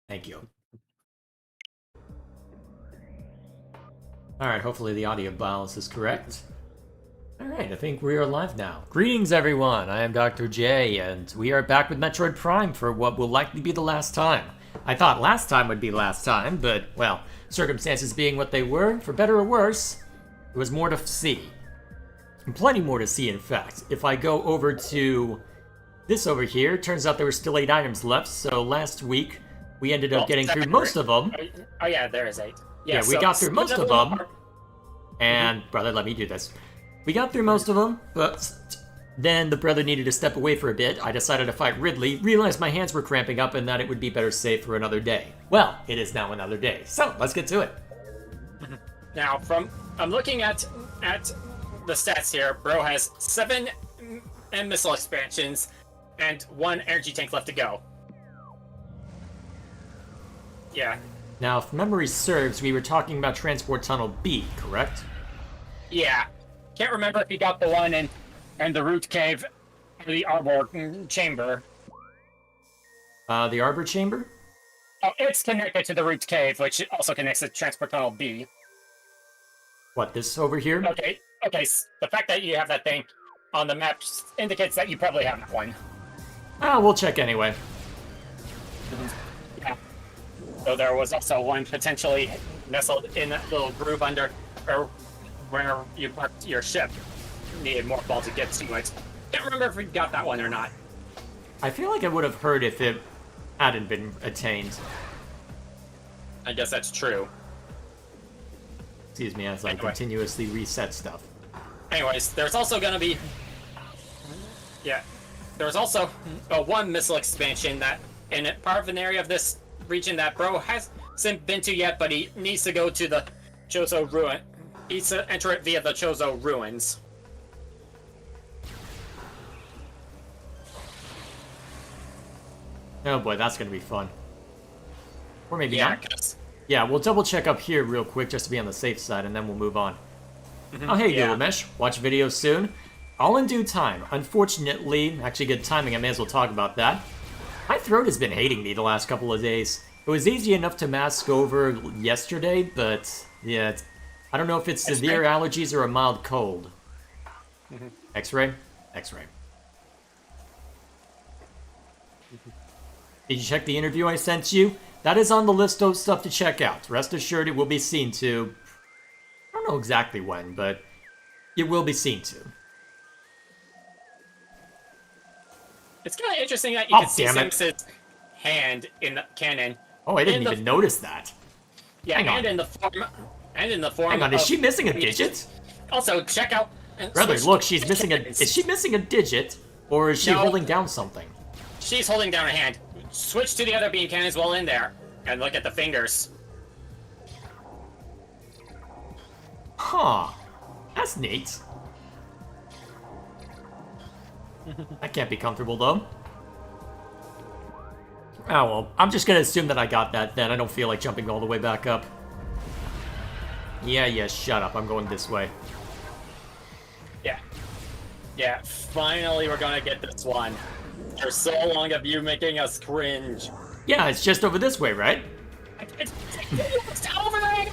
Thank you. Alright, hopefully the audio balance is correct. Alright, I think we are live now. Greetings everyone, I am Dr. J, and we are back with Metroid Prime for what will likely be the last time. I thought last time would be last time, but, well, circumstances being what they were, for better or worse, there was more to see. And plenty more to see, in fact. If I go over to this over here, turns out there were still 8 items left, so last week we ended up getting through most of them. Oh yeah, there is 8. Yeah, we got through most of them. And, brother, let me do this. We got through most of them, but then the brother needed to step away for a bit. I decided to fight Ridley, realized my hands were cramping up, and that it would be better saved for another day. Well, it is now another day, so let's get to it. Now, I'm looking at the stats here. Bro has 7 missile expansions and 1 energy tank left to go. Yeah. Now, if memory serves, we were talking about Transport Tunnel B, correct? Yeah. Can't remember if you got the one in the root cave or the arbor chamber. The Arbor Chamber? Oh, it's connected to the root cave, which also connects to Transport Tunnel B. What, this over here? Okay. The fact that you have that thing on the map indicates that you probably have that one. We'll check anyway. Yeah. So there was also one potentially nestled in that little groove under, or where you parked your ship. Needed more ball to get to it. Can't remember if we got that one or not. I feel like I would have heard if it hadn't been attained. I guess that's true. Excuse me as I continuously reset stuff. Anyways, there's also gonna be... Yeah. There's also one missile expansion that in part of an area of this region that Bro hasn't been to yet, but he needs to go to the Chozo Ruin. He needs to enter it via the Chozo Ruins. Oh boy, that's gonna be fun. Or maybe Yeah, not. Yeah, we'll double check up here real quick just to be on the safe side, and then we'll move on. Oh, hey, yeah. Gilgamesh. Watch videos soon. All in due time. Unfortunately, actually good timing, I may as well talk about that. My throat has been hating me the last couple of days. It was easy enough to mask over yesterday, but yeah, I don't know if it's severe allergies or a mild cold. X-ray? X-ray. Did you check the interview I sent you? That is on the list of stuff to check out. Rest assured it will be seen to. I don't know exactly when, but it will be seen to. It's kind of interesting that you can see damn it. Samus's hand in the cannon. Oh, I didn't even notice that. Yeah, Hang on. and in the form. Hang on, is she missing a digit? Also, check out. Brother, look, she's missing a. Is she missing a digit, or is she No. holding down something? She's holding down a hand. Switch to the other beam cannons while in there, and look at the fingers. Huh. That's neat. I can't be comfortable, though. Oh, well. I'm just gonna assume that I got that then. I don't feel like jumping all the way back up. Yeah, shut up. I'm going this way. Yeah, finally we're gonna get this one. For so long of you making us cringe. Yeah, it's just over this way, right? It's over there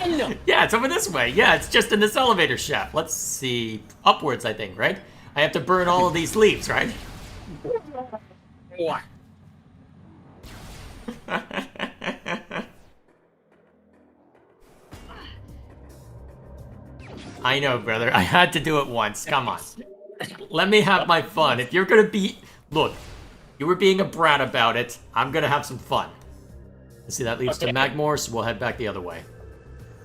again! Yeah, it's over this way. Yeah, it's just in this elevator shaft. Let's see. Upwards, I think, right? I have to burn all of these leaves, right? What? I know, brother. I had to do it once. Come on. Let me have my fun. If you're gonna be... Look, you were being a brat about it. I'm gonna have some fun. See, that leads to Magmore, so we'll head back the other way.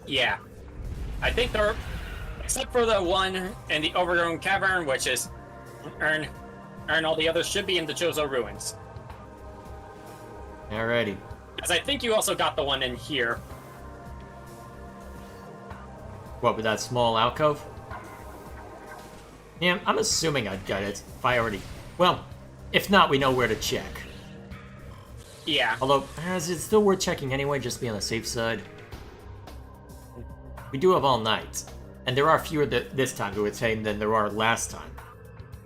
Yeah. I think they're... Except for the one in the overgrown cavern, which is... Earn all the others should be in the Chozo Ruins. Alrighty. Because I think you also got the one in here. What, with that small alcove? Yeah, I'm assuming I'd got it. If I already... Well, if not, we know where to check. Yeah. Although, is it still worth checking anyway, just to be on the safe side? We do have all night. And there are fewer this time to attain than there are last time.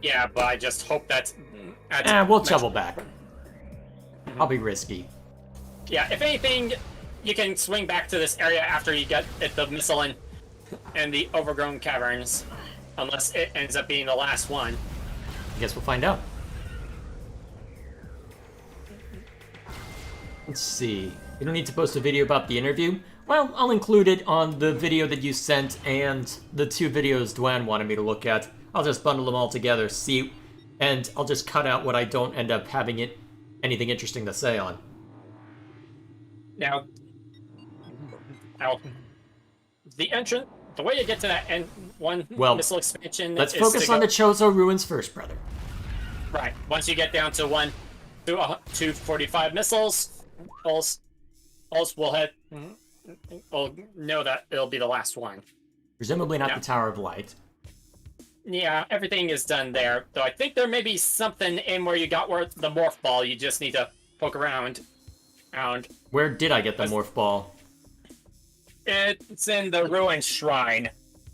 Yeah, but I just hope that... We'll double back. I'll be risky. Yeah, if anything, you can swing back to this area after you get the missile and the overgrown caverns, unless it ends up being the last one. I guess we'll find out. Let's see. You don't need to post a video about the interview? Well, I'll include it on the video that you sent and the 2 videos Dwan wanted me to look at. I'll just bundle them all together, see, and I'll just cut out what I don't end up having anything interesting to say on. Now, the way you get to that missile expansion. Let's focus on the Chozo ruins first, brother. Right. Once you get down to 245 missiles, we'll know that it'll be the last one. Presumably not the Tower of Light. Yeah, everything is done there. Though I think there may be something in where you got the morph ball. You just need to poke around. Where did I get the morph ball? It's in the ruined shrine.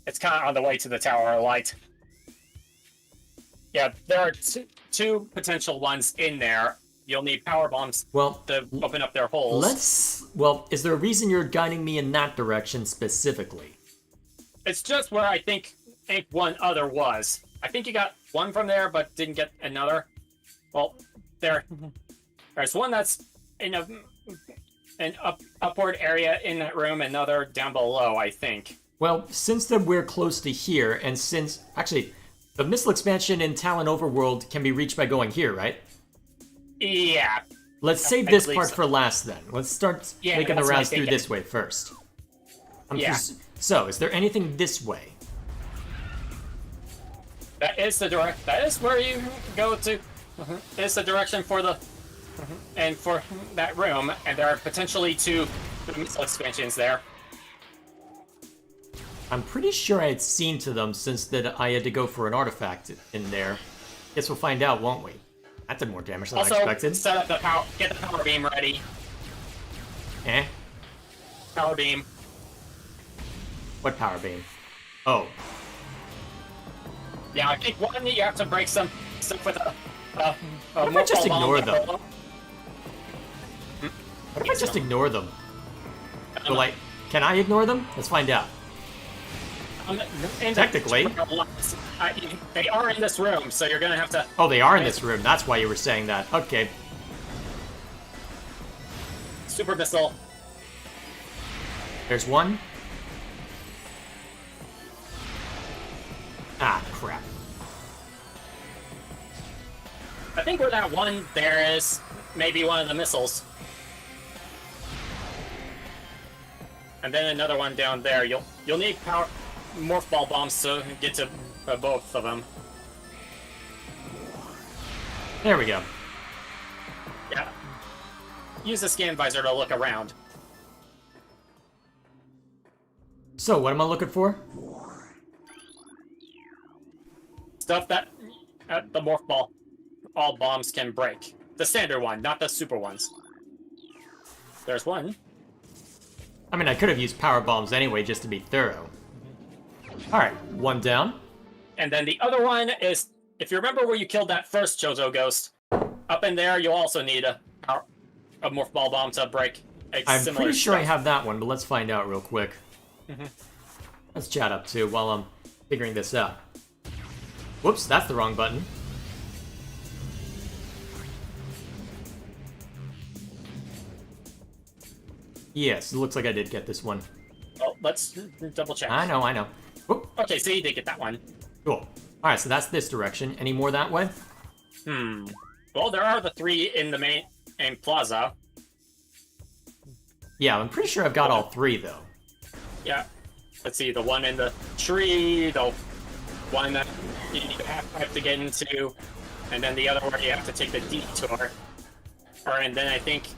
It's kind of on the way to the Tower of Light. Yeah, there are two potential ones in there. You'll need power bombs to open up their holes. Is there a reason you're guiding me in that direction specifically? It's just where I think one other was. I think you got one from there, but didn't get another. Well, there's one that's in an upward area in that room, another down below, I think. Well, since we're close to here, and since... Actually, the missile expansion in Talon Overworld can be reached by going here, right? Yeah. Let's save this part for last, then. Let's start making the rounds through this way first. So, is there anything this way? That is where you go to. It's the direction for and for that room, and there are potentially 2 missile expansions there. I'm pretty sure I had seen to them since that I had to go for an artifact in there. Guess we'll find out, won't we? That did more damage than I expected. Set up get the power beam ready. Power beam. What power beam? Oh. Yeah, I think one you have to break some stuff with a what if I just ignore them? What if I just ignore them? Can I ignore them? Let's find out. Technically. They are in this room, so you're gonna have to... Oh, they are in this room. That's why you were saying that. Okay. Super missile. There's one. Ah, crap. I think where that one there is maybe one of the missiles. And then another one down there. You'll need morph ball bombs to get to both of them. There we go. Yeah. Use the scan visor to look around. So, what am I looking for? Stuff that the morph ball all bombs can break. The standard one, not the super ones. There's one. I mean, I could have used power bombs anyway, just to be thorough. Alright, one down. And then the other one is, if you remember where you killed that first Chozo ghost, up in there you'll also need a morph ball bomb to break I'm pretty sure I have that one, but let's find out real quick. Let's chat up too while I'm figuring this out. Whoops, that's the wrong button. Yes, it looks like I did get this one. Well, let's double check. I know. Whoop. Okay, so you did get that one. Cool. Alright, so that's this direction. Any more that way? Well, there are the 3 in the main plaza. Yeah, I'm pretty sure I've got all 3, though. Yeah. Let's see, the one in the tree, the one that you have to get into, and then the other where you have to take the detour. And then I think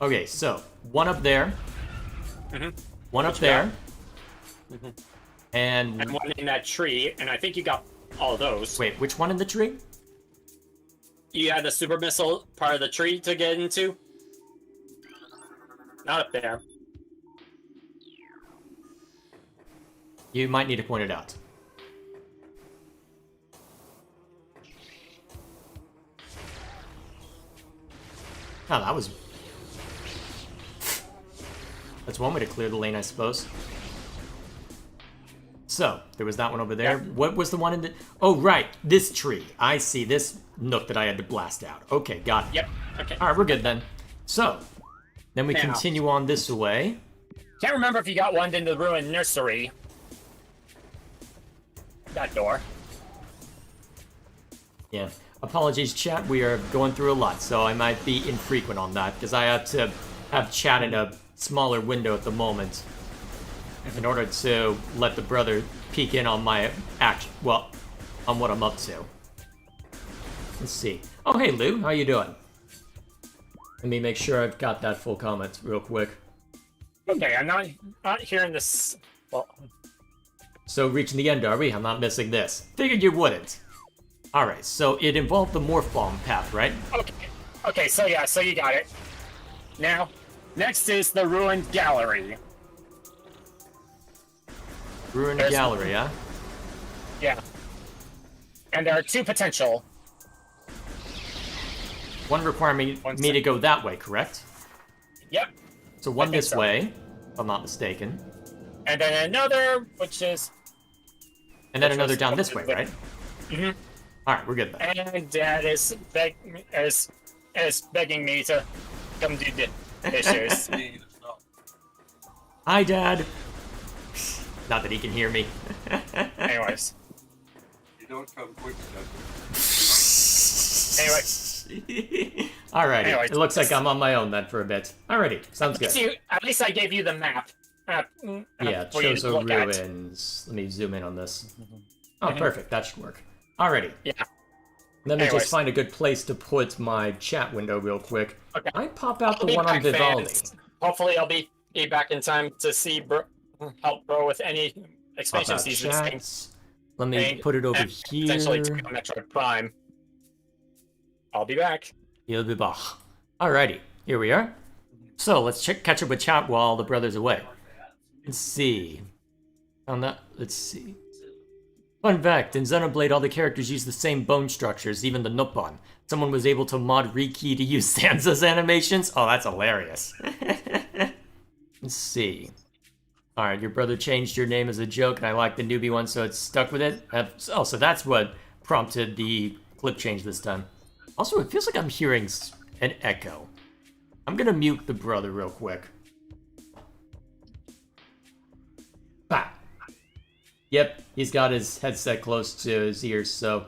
Okay, so one up there. One up there. And one in that tree, and I think you got all of those. Wait, which one in the tree? You had the super missile part of the tree to get into. Not up there. You might need to point it out. Oh, that was That's one way to clear the lane, I suppose. So, there was that one over there. Yeah. What was the one in the... Oh, right. This tree. I see. This nook that I had to blast out. Okay, got it. Yep. Okay. Alright, we're good then. So, then we Now. continue on this way. Can't remember if you got one in the ruined nursery. That door. Yeah. Apologies, chat. We are going through a lot, so I might be infrequent on that, because I have to have chat in a smaller window at the moment in order to let the brother peek in on my action. Well, on what I'm up to. Let's see. Oh, hey, Lou. How you doing? Let me make sure I've got that full comment real quick. Okay, I'm not hearing this. Well, So, reaching the end, are we? I'm not missing this. Figured you wouldn't. Alright, so it involved the morph bomb path, right? okay. Okay, so yeah, so you got it. Now, next is the ruined gallery. Ruined There's- gallery, huh? Yeah. And there are two potential. One requiring me to go that way, correct? Yep. So one think this so. way, if I'm not mistaken. And then another, which is. And then Which another was- down this way, right? Mhm. Alright, we're good then. And Dad is begging me to come do the dishes. Hi, Dad. Not that he can hear me. Anyways. You don't come quick enough. Anyway. Alrighty, Anyways. it looks like I'm on my own then for a bit. Alrighty, sounds good. At least I gave you the map. Yeah, for you to Chozo look at. Ruins. Let me zoom in on this. Oh, perfect, that should work. Alrighty. Yeah. Let me Anyways. just find a good place to put my chat window real quick. Okay. I pop out I'll the be one on back, Vivaldi. fans. Hopefully I'll be back in time to see help bro with any Pop expansion out seasons thing. chats. Let me And- put it over and here. Potentially take on Metroid Prime. I'll be back. He'll be back. Alrighty, here we are. So let's catch up with chat while the brother's away. Let's see. On that, let's see. Fun fact, in Xenoblade all the characters use the same bone structures, even the Nuppon. Someone was able to mod Riki to use Sansa's animations? Oh, that's hilarious. Let's see. Alright, your brother changed your name as a joke, and I like the newbie one, so it's stuck with it. Oh, so that's what prompted the clip change this time. Also, it feels like I'm hearing an echo. I'm gonna mute the brother real quick. Bah. Yep, he's got his headset close to his ears, so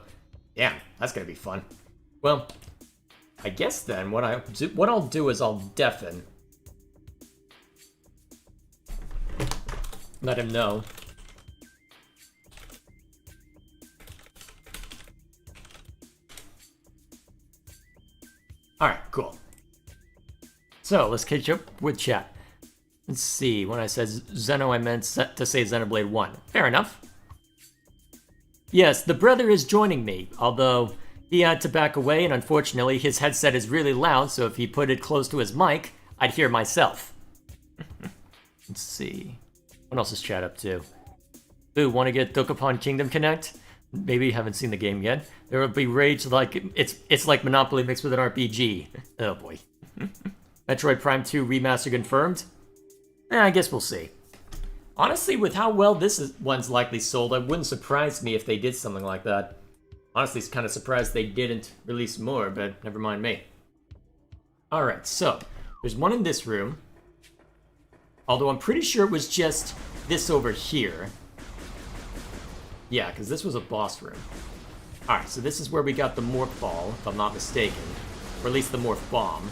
damn, that's gonna be fun. Well, I guess then what I'll do is I'll deafen. Let him know. Alright, cool. So, let's catch up with chat. Let's see, when I said Zeno, I meant to say Xenoblade 1. Fair enough. Yes, the brother is joining me, although he had to back away, and unfortunately his headset is really loud, so if he put it close to his mic, I'd hear myself. Let's see. What else is chat up to? Ooh, want to get Dokapon Kingdom Connect? Maybe you haven't seen the game yet. There will be rage like it's like Monopoly mixed with an RPG. Oh boy. Metroid Prime 2 Remastered confirmed? I guess we'll see. Honestly, with how well one's likely sold, it wouldn't surprise me if they did something like that. Honestly, it's kind of surprised they didn't release more, but never mind me. Alright, so, there's one in this room. Although I'm pretty sure it was just this over here. Yeah, because this was a boss room. Alright, so this is where we got the morph ball, if I'm not mistaken. Or at least the morph bomb.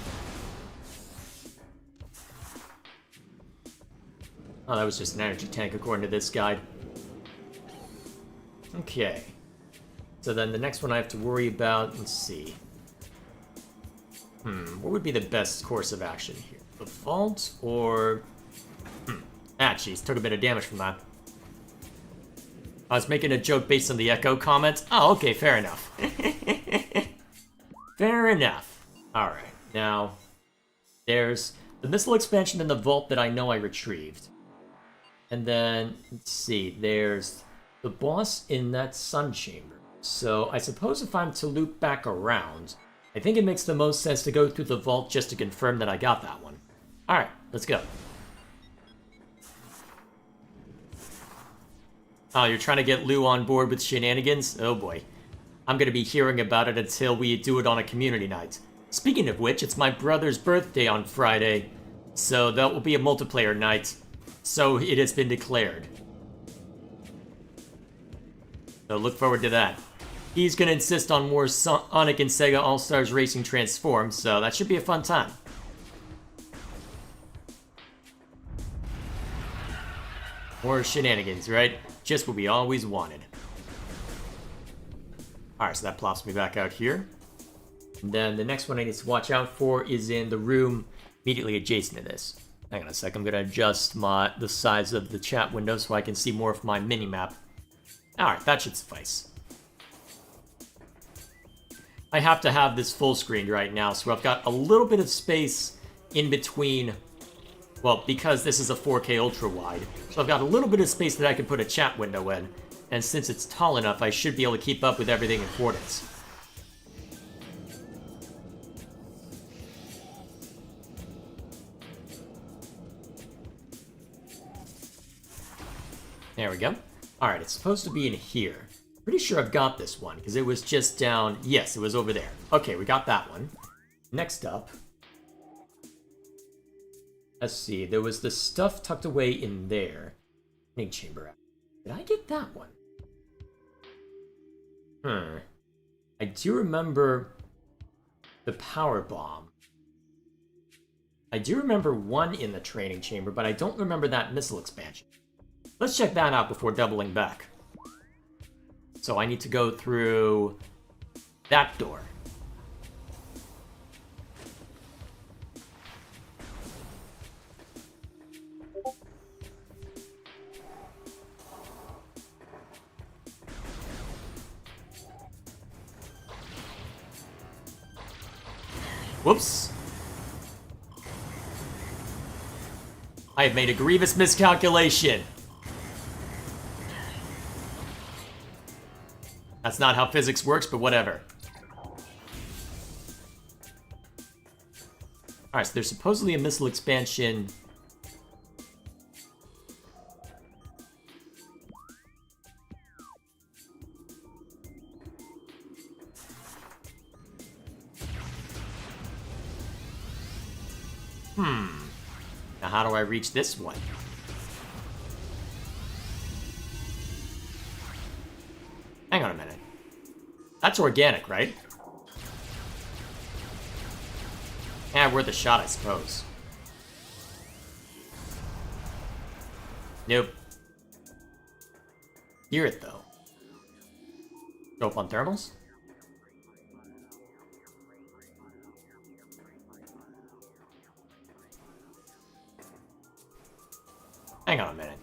Oh, that was just an energy tank according to this guide. Okay. So then the next one I have to worry about, let's see. What would be the best course of action here? The vault or... Ah, jeez, took a bit of damage from that. I was making a joke based on the echo comment. Oh, okay, fair enough. Fair enough. Alright, now... There's the missile expansion in the vault that I know I retrieved. And then, let's see, there's the boss in that sun chamber. So I suppose if I'm to loop back around, I think it makes the most sense to go through the vault just to confirm that I got that one. Alright, let's go. Oh, you're trying to get Lou on board with shenanigans? Oh boy. I'm gonna be hearing about it until we do it on a community night. Speaking of which, it's my brother's birthday on Friday, so that will be a multiplayer night. So it has been declared. So look forward to that. He's gonna insist on more Sonic and Sega All-Stars Racing Transform, so that should be a fun time. More shenanigans, right? Just what we always wanted. Alright, so that plops me back out here. And then the next one I need to watch out for is in the room immediately adjacent to this. Hang on a sec, I'm gonna adjust the size of the chat window so I can see more of my mini-map. Alright, that should suffice. I have to have this full screened right now, so I've got a little bit of space in between. Well, because this is a 4K ultra wide, so I've got a little bit of space that I can put a chat window in, and since it's tall enough, I should be able to keep up with everything in coordinates. There we go. Alright, it's supposed to be in here. Pretty sure I've got this one, because it was just down... Yes, it was over there. Okay, we got that one. Next up... Let's see, there was the stuff tucked away in there. Training chamber. Did I get that one? I do remember the power bomb. I do remember one in the training chamber, but I don't remember that missile expansion. Let's check that out before doubling back. So I need to go through that door. Whoops. I have made a grievous miscalculation. That's not how physics works, but whatever. Alright, so there's supposedly a missile expansion. Now how do I reach this one? Hang on a minute. That's organic, right? Yeah, worth a shot, I suppose. Nope. Hear it, though. Go up on thermals? Hang on a minute.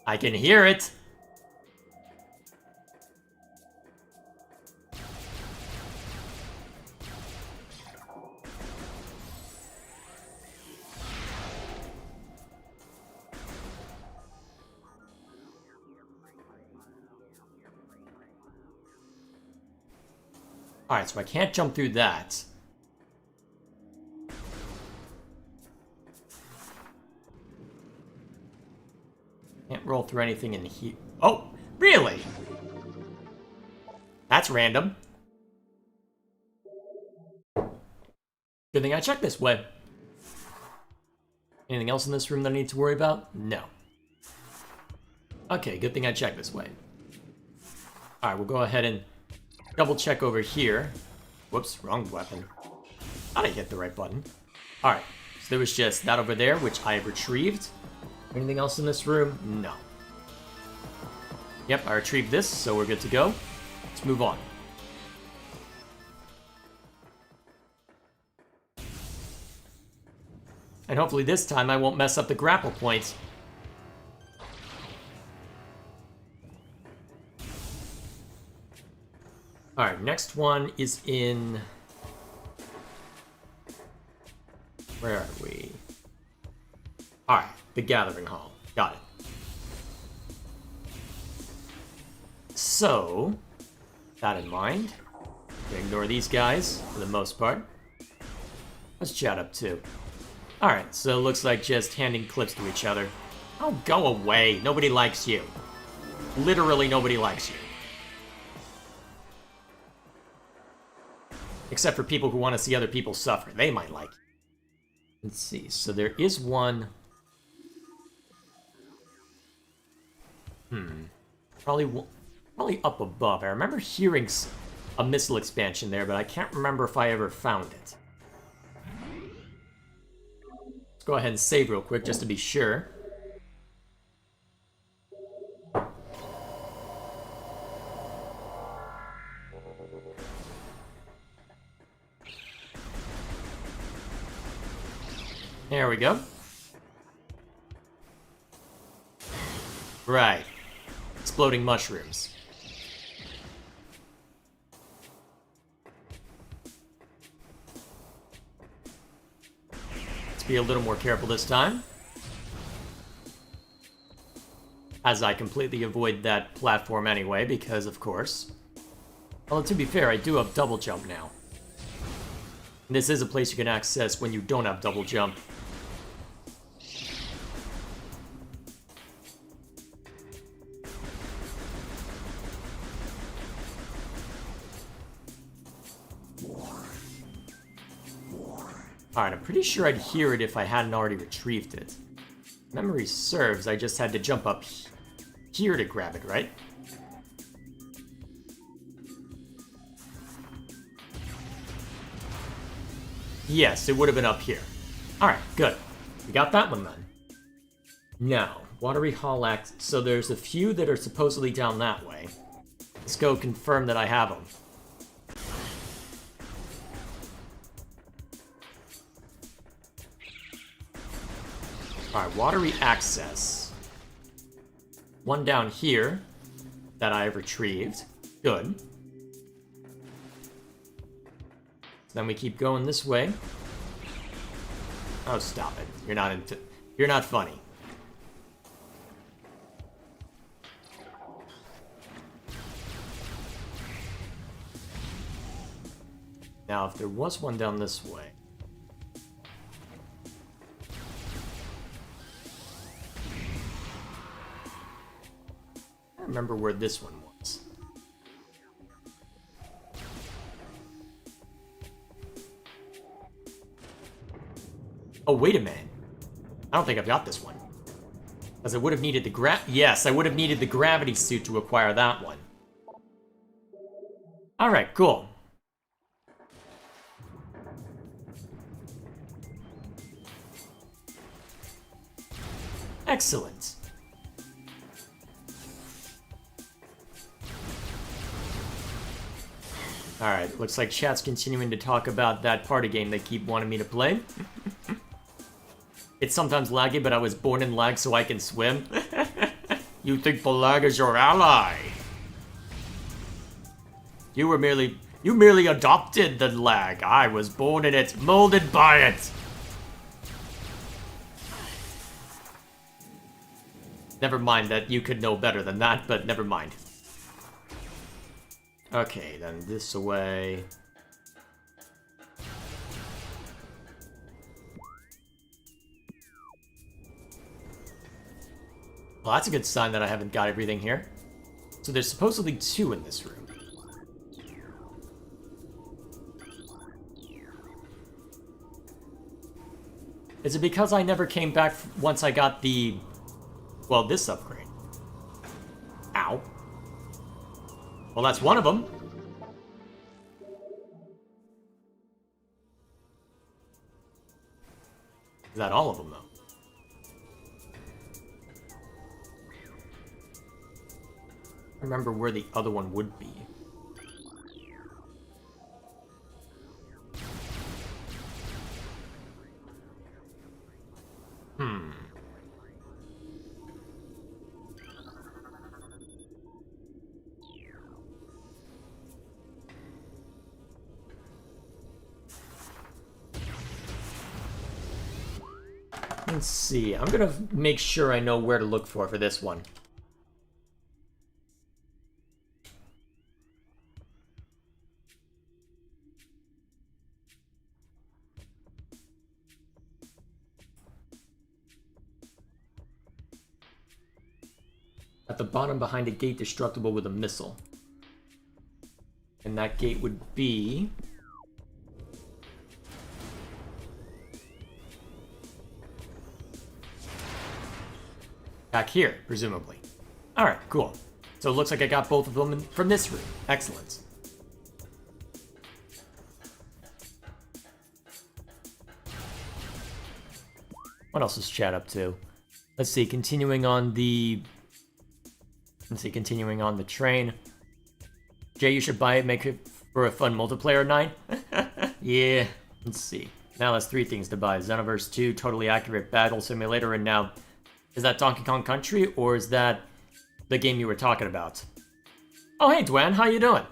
I can hear it. Alright, so I can't jump through that. Can't roll through anything in here. Oh, really? That's random. Good thing I checked this way. Anything else in this room that I need to worry about? No. Okay, good thing I checked this way. Alright, we'll go ahead and double check over here. Whoops, wrong weapon. Thought I hit the right button. Alright, so there was just that over there, which I have retrieved. Anything else in this room? No. Yep, I retrieved this, so we're good to go. Let's move on. And hopefully this time I won't mess up the grapple points. Alright, next one is in... Where are we? Alright, the Gathering Hall. Got it. So, that in mind, Ignore these guys, for the most part. What's Chad up to? Alright, so it looks like just handing clips to each other. Oh, go away. Nobody likes you. Literally nobody likes you. Except for people who want to see other people suffer. They might like you. Let's see, so there is one... Probably up above. I remember hearing a missile expansion there, but I can't remember if I ever found it. Let's go ahead and save real quick, just to be sure. There we go. Right. Exploding mushrooms. Let's be a little more careful this time. As I completely avoid that platform anyway, because of course. Well, to be fair, I do have double jump now. And this is a place you can access when you don't have double jump. Alright, I'm pretty sure I'd hear it if I hadn't already retrieved it. Memory serves, I just had to jump up here to grab it, right? Yes, it would have been up here. Alright, good. We got that one then. Now, Watery Hall Act. So there's a few that are supposedly down that way. Let's go confirm that I have them. Alright, Watery Access. One down here that I have retrieved. Good. Then we keep going this way. Oh, stop it. You're not funny. Now, if there was one down this way. I don't remember where this one was. Oh, wait a minute. I don't think I've got this one. Because I would have needed the Yes, I would have needed the gravity suit to acquire that one. Alright, cool. Excellent. Alright, looks like chat's continuing to talk about that party game they keep wanting me to play. It's sometimes laggy, but I was born in lag so I can swim. You think the lag is your ally? You merely adopted the lag. I was born in it, molded by it. Never mind that you could know better than that, but never mind. Okay, then this away. Well, that's a good sign that I haven't got everything here. So there's supposedly 2 in this room. Is it because I never came back once I got the... well, this upgrade? Ow. Well, that's one of them. Is that all of them, though? I remember where the other one would be. Let's see. I'm gonna make sure I know where to look for this one. At the bottom behind a gate destructible with a missile. And that gate would be... back here, presumably. Alright, cool. So it looks like I got both of them from this room. Excellent. What else is chat up to? Let's see, continuing on the train. Jay, you should buy it, make it for a fun multiplayer night. Yeah, let's see. Now that's 3 things to buy. Xenoverse 2, totally accurate battle simulator, and now... is that Donkey Kong Country, or is that the game you were talking about? Oh, hey, Dwan, how you doing?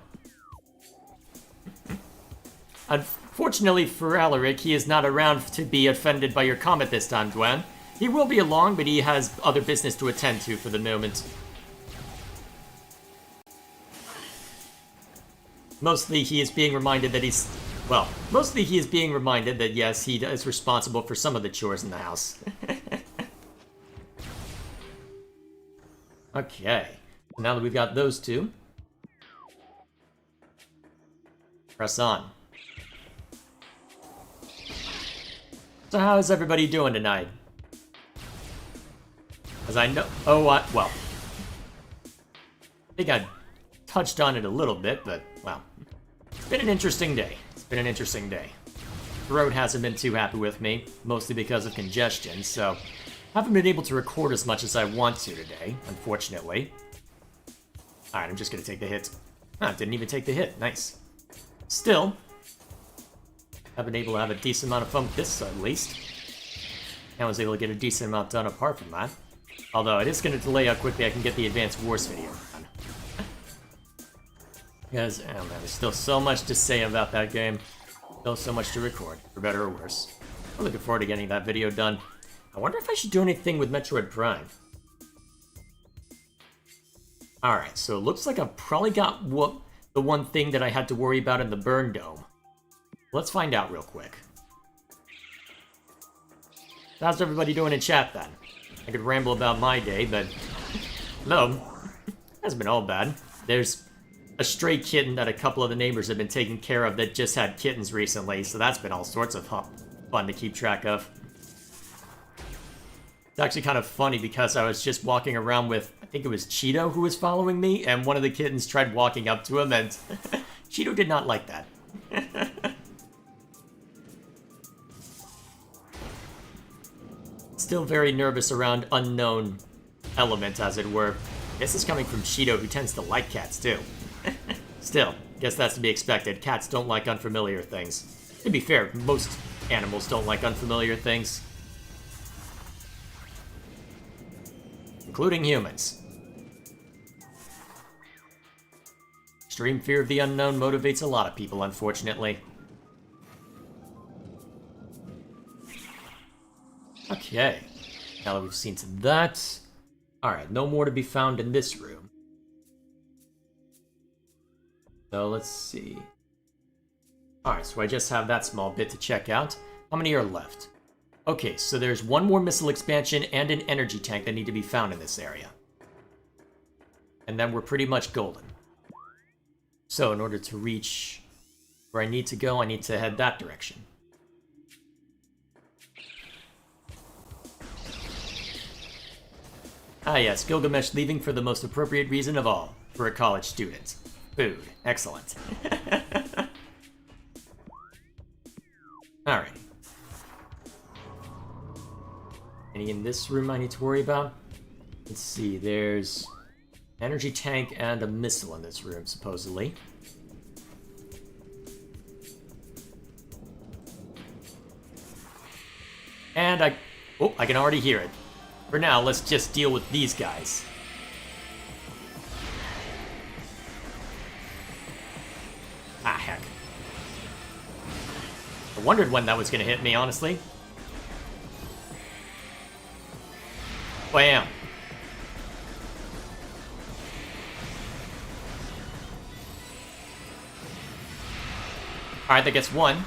Unfortunately for Alaric, he is not around to be offended by your comment this time, Dwan. He will be along, but he has other business to attend to for the moment. Mostly he is being reminded that he's... well, mostly he is being reminded that, yes, he is responsible for some of the chores in the house. Okay, now that we've got those two, press on. So how is everybody doing tonight? As I know... oh, well. I think I touched on it a little bit, but, well. It's been an interesting day. It's been an interesting day. Throat hasn't been too happy with me, mostly because of congestion, so... haven't been able to record as much as I want to today, unfortunately. Alright, I'm just gonna take the hit. Ah, didn't even take the hit. Nice. Still, I've been able to have a decent amount of fun with this, at least. And I was able to get a decent amount done apart from that. Although, it is gonna delay how quickly I can get the Advanced Wars video done. Because, oh man, there's still so much to say about that game. Still so much to record, for better or worse. I'm looking forward to getting that video done. I wonder if I should do anything with Metroid Prime. Alright, so it looks like I've probably got the one thing that I had to worry about in the Burn Dome. Let's find out real quick. How's everybody doing in chat then? I could ramble about my day, but... no, hasn't been all bad. There's a stray kitten that a couple of the neighbors have been taking care of that just had kittens recently, so that's been all sorts of fun to keep track of. It's actually kind of funny because I was just walking around with, I think it was Cheeto who was following me, and one of the kittens tried walking up to him, and Cheeto did not like that. Still very nervous around unknown elements, as it were. This is coming from Cheeto, who tends to like cats, too. Still, guess that's to be expected. Cats don't like unfamiliar things. To be fair, most animals don't like unfamiliar things. Including humans. Extreme fear of the unknown motivates a lot of people, unfortunately. Okay. Now that we've seen to that... alright, no more to be found in this room. So, let's see. Alright, so I just have that small bit to check out. How many are left? Okay, so there's one more missile expansion and an energy tank that need to be found in this area. And then we're pretty much golden. So, in order to reach where I need to go, I need to head that direction. Ah yes, Gilgamesh leaving for the most appropriate reason of all, for a college student. Food. Excellent. Alright. Any in this room I need to worry about? Let's see, there's an energy tank and a missile in this room, supposedly. And I can already hear it. For now, let's just deal with these guys. Ah, heck. I wondered when that was gonna hit me, honestly. Bam! Alright, that gets one.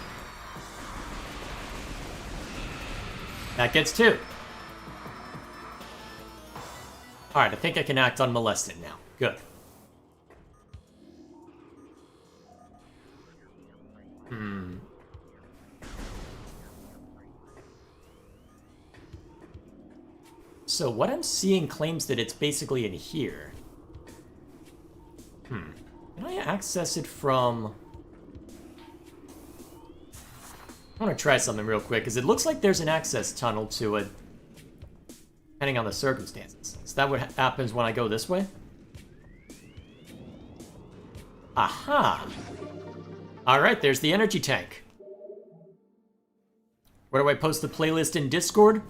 That gets two. Alright, I think I can act unmolested now. Good. So what I'm seeing claims that it's basically in here. Can I access it from... I want to try something real quick, because it looks like there's an access tunnel to it, depending on the circumstances. Is that what happens when I go this way? Aha! Alright, there's the energy tank. Where do I post the playlist in Discord?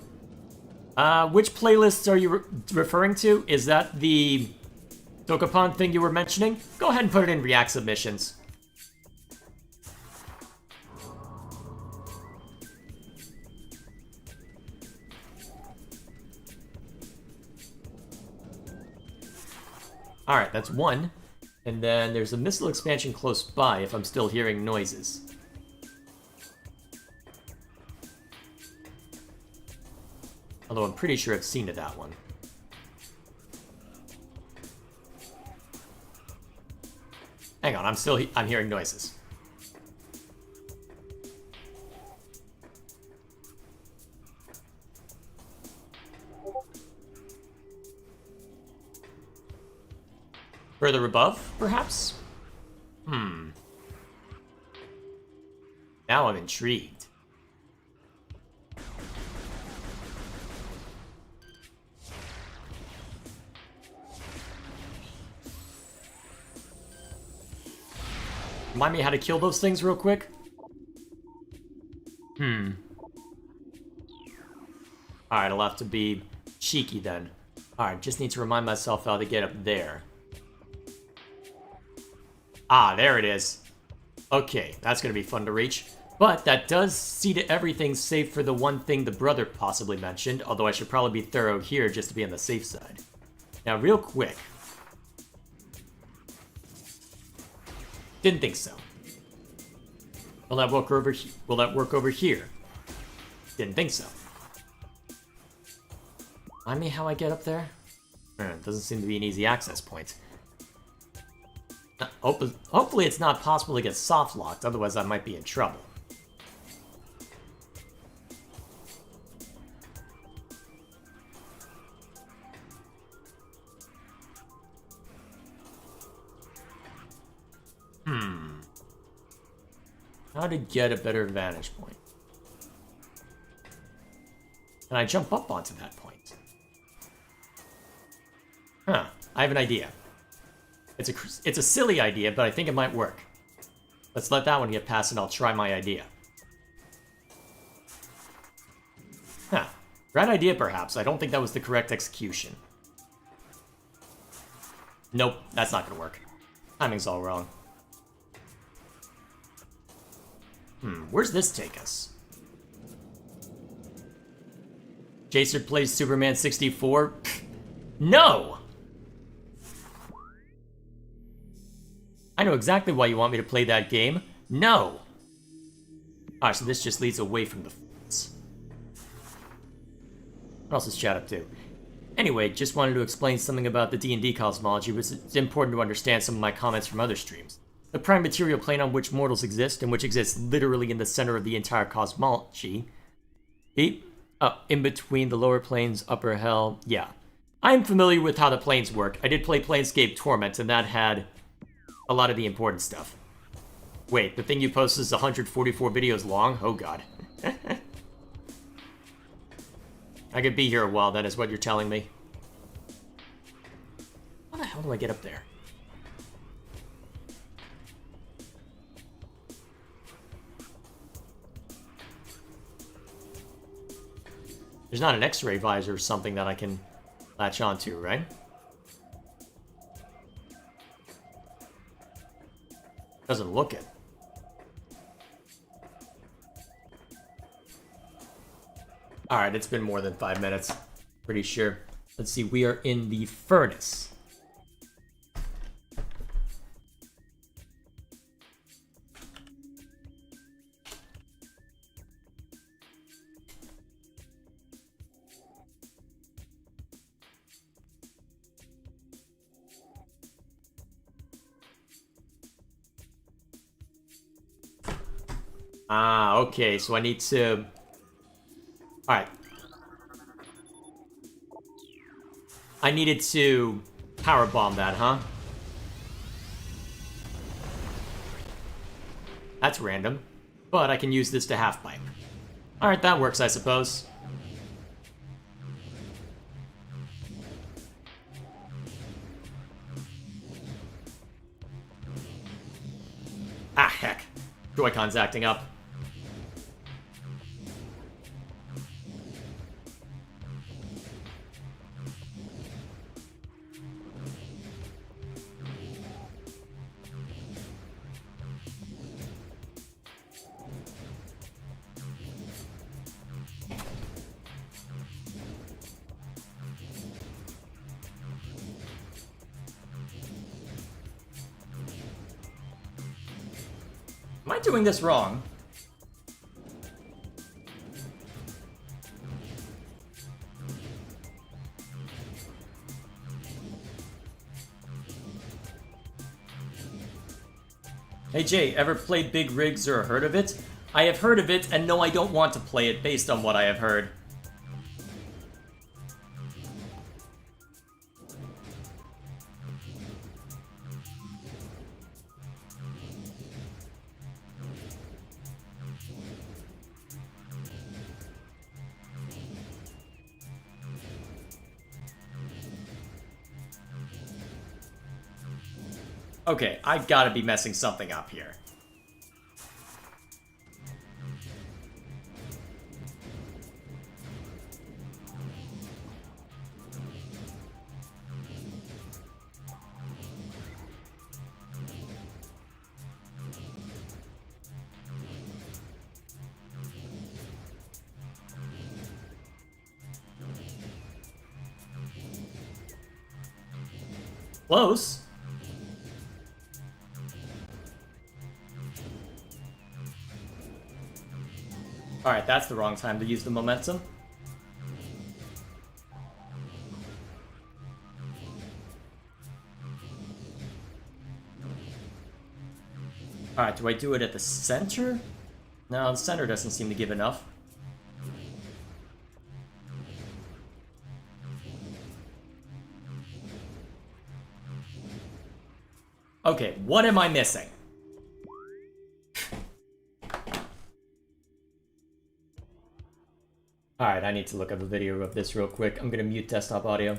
Which playlists are you referring to? Is that the Dokapon thing you were mentioning? Go ahead and put it in React submissions. Alright, that's one. And then there's a missile expansion close by if I'm still hearing noises. Although I'm pretty sure I've seen to that one. Hang on, I'm hearing noises. Further above, perhaps? Now I'm intrigued. Remind me how to kill those things real quick? Alright, I'll have to be cheeky then. Alright, just need to remind myself how to get up there. Ah, there it is. Okay, that's gonna be fun to reach. But that does see to everything save for the one thing the brother possibly mentioned, although I should probably be thorough here just to be on the safe side. Now, real quick. Didn't think so. Will that work over here? Didn't think so. Remind me how I get up there? Doesn't seem to be an easy access point. Hopefully it's not possible to get soft locked, otherwise I might be in trouble. How to get a better vantage point. Can I jump up onto that point? Huh, I have an idea. It's a silly idea, but I think it might work. Let's let that one get past and I'll try my idea. Huh. Right idea, perhaps. I don't think that was the correct execution. Nope, that's not gonna work. Timing's all wrong. Where's this take us? Jacer plays Superman 64? No! I know exactly why you want me to play that game. No! Alright, so this just leads away from the f***s. What else is chat up to? Anyway, just wanted to explain something about the D&D cosmology, which it's important to understand some of my comments from other streams. The prime material plane on which mortals exist, and which exists literally in the center of the entire cosmology. In between the lower planes, upper hell, yeah. I am familiar with how the planes work. I did play Planescape Torment, and that had a lot of the important stuff. Wait, the thing you posted is 144 videos long? Oh god. I could be here a while, that is what you're telling me. How the hell do I get up there? There's not an X-ray visor or something that I can latch onto, right? Doesn't look it. Alright, it's been more than 5 minutes. Pretty sure. Let's see, we are in the furnace. Ah, okay, so I need to... Alright. I needed to power bomb that, huh? That's random. But I can use this to half pipe. Alright, that works, I suppose. Ah, heck. Joy-Con's acting up. Am I doing this wrong? Hey Jay, ever played Big Rigs or heard of it? I have heard of it, and no, I don't want to play it based on what I have heard. Okay, I gotta be messing something up here. Close. Alright, that's the wrong time to use the momentum. Alright, do I do it at the center? No, the center doesn't seem to give enough. Okay, what am I missing? Alright, I need to look up a video of this real quick. I'm gonna mute desktop audio.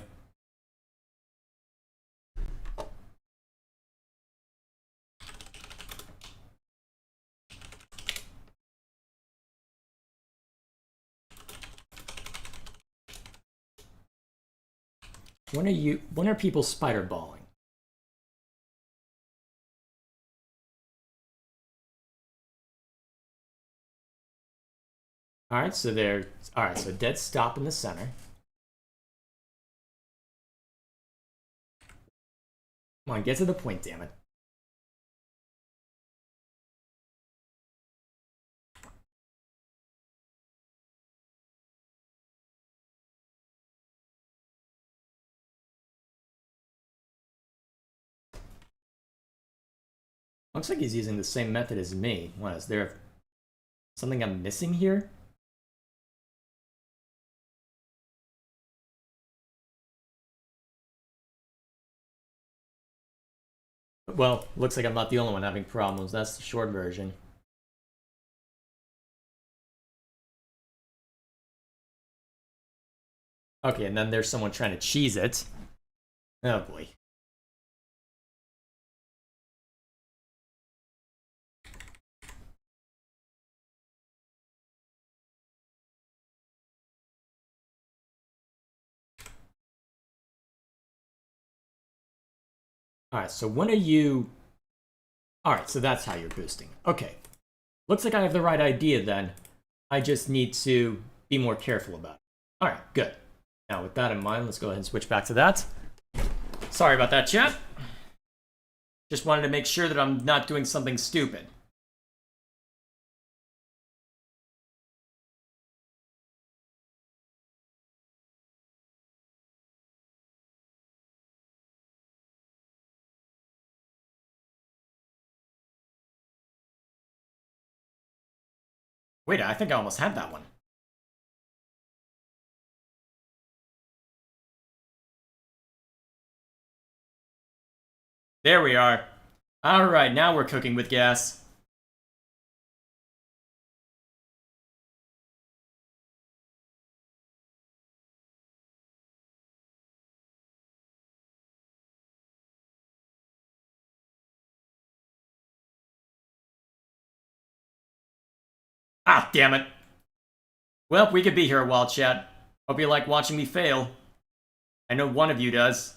When are people spider balling? Alright, so alright, so dead stop in the center. Come on, get to the point, damn it. Looks like he's using the same method as me. What, is there something I'm missing here? Well, looks like I'm not the only one having problems. That's the short version. Okay, and then there's someone trying to cheese it. Oh boy. Alright, so when are you... Alright, so that's how you're boosting. Okay. Looks like I have the right idea then. I just need to be more careful about it. Alright, good. Now with that in mind, let's go ahead and switch back to that. Sorry about that, chat. Just wanted to make sure that I'm not doing something stupid. Wait, I think I almost had that one. There we are. Alright, now we're cooking with gas. Ah, damn it. Well, we could be here a while, chat. Hope you like watching me fail. I know one of you does.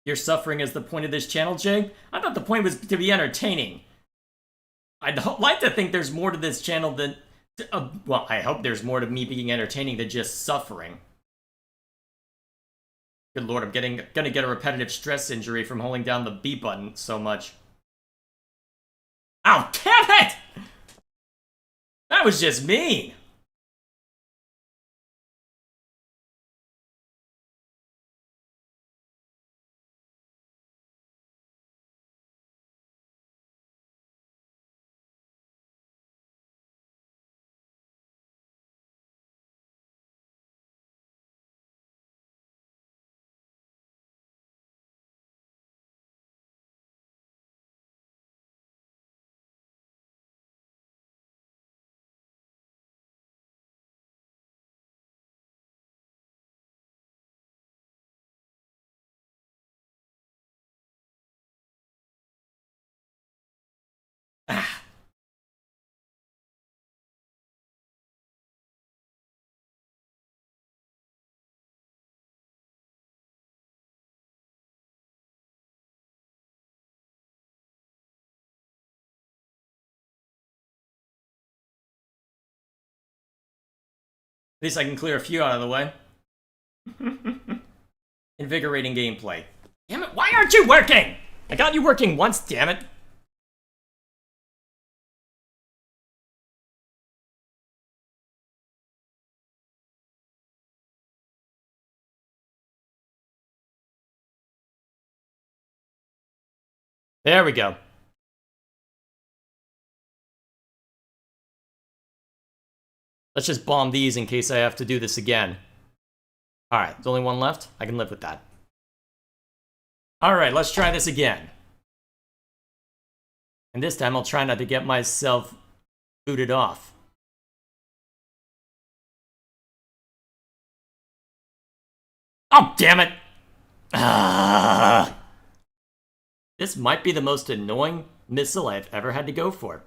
Your suffering is the point of this channel, Jay? I thought the point was to be entertaining. I'd like to think there's more to this channel than... well, I hope there's more to me being entertaining than just suffering. Good lord, I'm gonna get a repetitive stress injury from holding down the B button so much. Ow, damn it! That was just mean! Ah. At least I can clear a few out of the way. Invigorating gameplay. Damn it, why aren't you working? I got you working once, damn it. There we go. Let's just bomb these in case I have to do this again. Alright, there's only one left. I can live with that. Alright, let's try this again. And this time I'll try not to get myself booted off. Oh, damn it! This might be the most annoying missile I've ever had to go for.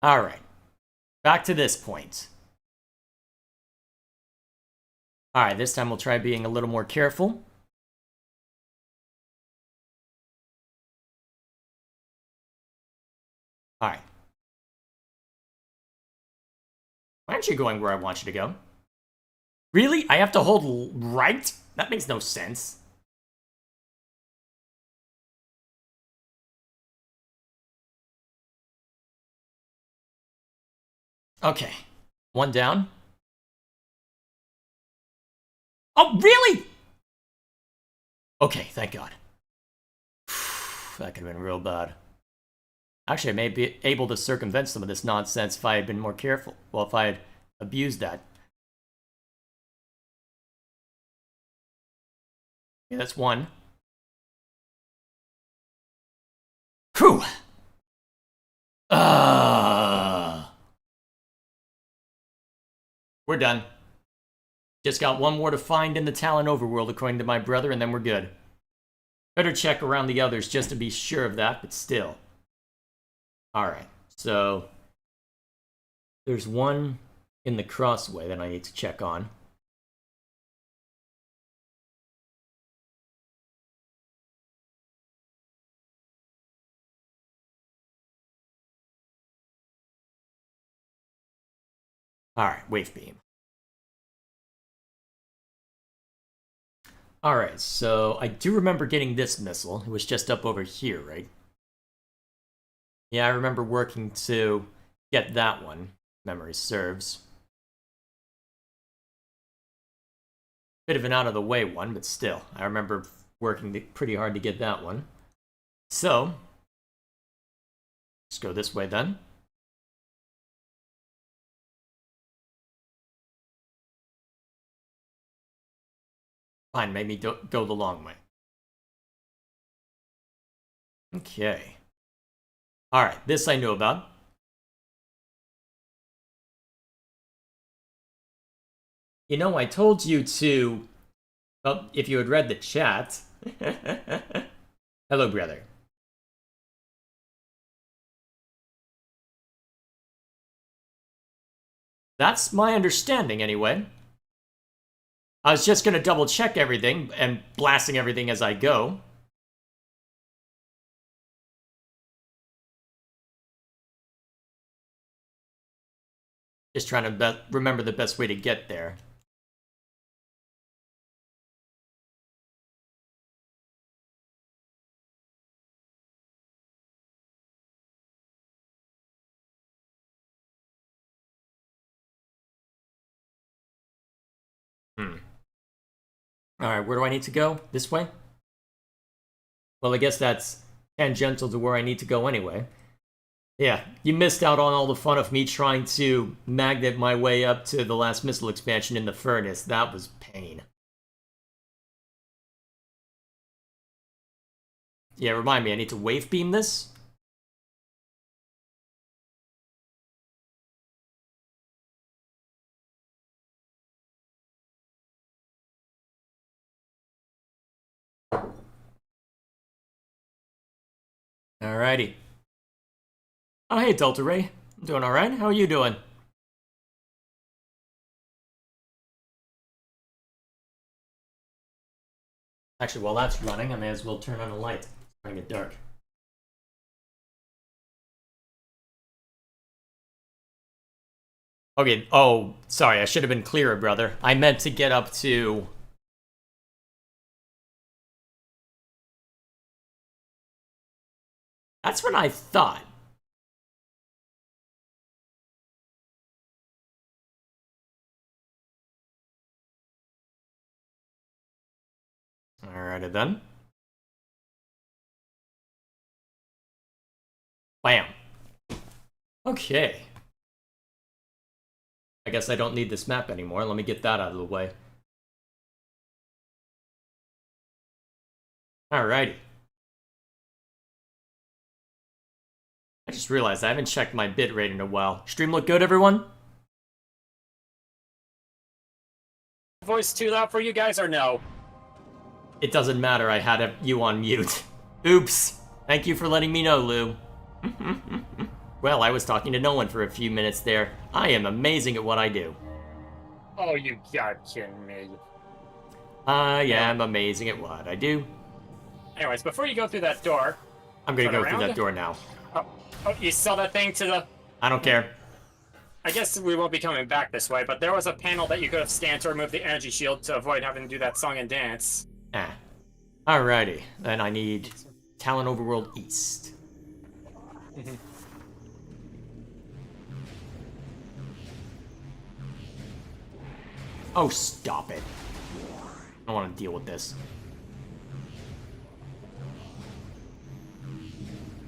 Alright. Back to this point. Alright, this time we'll try being a little more careful. Alright. Why aren't you going where I want you to go? Really? I have to hold right? That makes no sense. Okay. One down. Oh, really? Okay, thank God. That could have been real bad. Actually, I may be able to circumvent some of this nonsense if I had been more careful. Well, if I had abused that. Yeah, that's one. Whew! We're done. Just got one more to find in the Talon overworld, according to my brother, and then we're good. Better check around the others just to be sure of that, but still. Alright, so... there's one in the crossway that I need to check on. Alright, wave beam. Alright, so I do remember getting this missile. It was just up over here, right? Yeah, I remember working to get that one. Memory serves. Bit of an out-of-the-way one, but still. I remember working pretty hard to get that one. So, let's go this way then. Fine, made me go the long way. Okay. Alright, this I knew about. You know, I told you to... Well, if you had read the chat... Hello, brother. That's my understanding, anyway. I was just gonna double check everything and blasting everything as I go. Just trying to remember the best way to get there. Alright, where do I need to go? This way? Well, I guess that's tangential to where I need to go anyway. Yeah, you missed out on all the fun of me trying to magnet my way up to the last missile expansion in the furnace. That was pain. Yeah, remind me, I need to wave beam this? Alrighty. Oh, hey, Delta Ray. I'm doing alright. How are you doing? Actually, while that's running, I may as well turn on a light. It's starting to get dark. Okay, oh, sorry, I should have been clearer, brother. I meant to get up to... That's what I thought. Alrighty then. Bam. Okay. I guess I don't need this map anymore. Let me get that out of the way. Alrighty. I just realized I haven't checked my bitrate in a while. Stream look good, everyone? Voice too loud for you guys or no? It doesn't matter, I had you on mute. Oops. Thank you for letting me know, Lou. Well, I was talking to no one for a few minutes there. I am amazing at what I do. Oh, you gotta kidding me. I am amazing at what I do. Anyways, before you go through that door... I'm gonna turn go through around. that door now. Oh, you saw that thing to the... I don't care. I guess we won't be coming back this way, but there was a panel that you could have scanned to remove the energy shield to avoid having to do that song and dance. Ah. Alrighty. Then I need Talon Overworld East. Oh, stop it. I don't want to deal with this.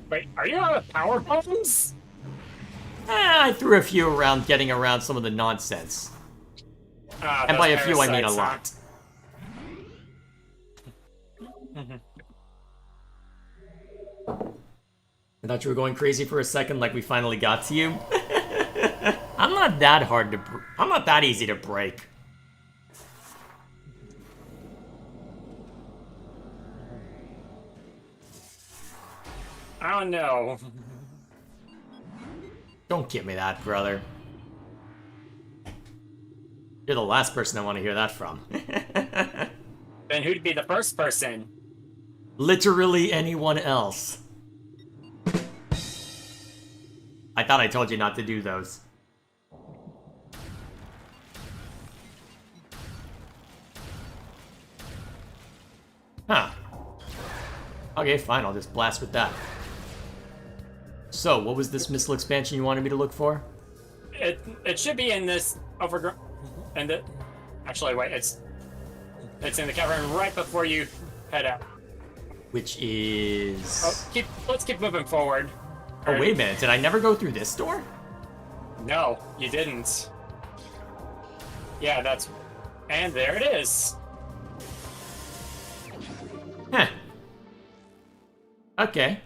Wait, are you out of power bombs? I threw a few around, getting around some of the nonsense. And by a few, I mean a lot. I thought you were going crazy for a second, like we finally got to you. I'm not that hard to... I'm not that easy to break. I don't know. Don't give me that, brother. You're the last person I want to hear that from. Then who'd be the first person? Literally anyone else. I thought I told you not to do those. Huh. Okay, fine, I'll just blast with that. So, what was this missile expansion you wanted me to look for? It should be in this overgrown... And it... Actually, wait, it's in the cavern right before you head out. Which is... Oh, let's keep moving forward. Oh, wait a minute, did I never go through this door? No, you didn't. Yeah, that's... And there it is. Huh. Okay.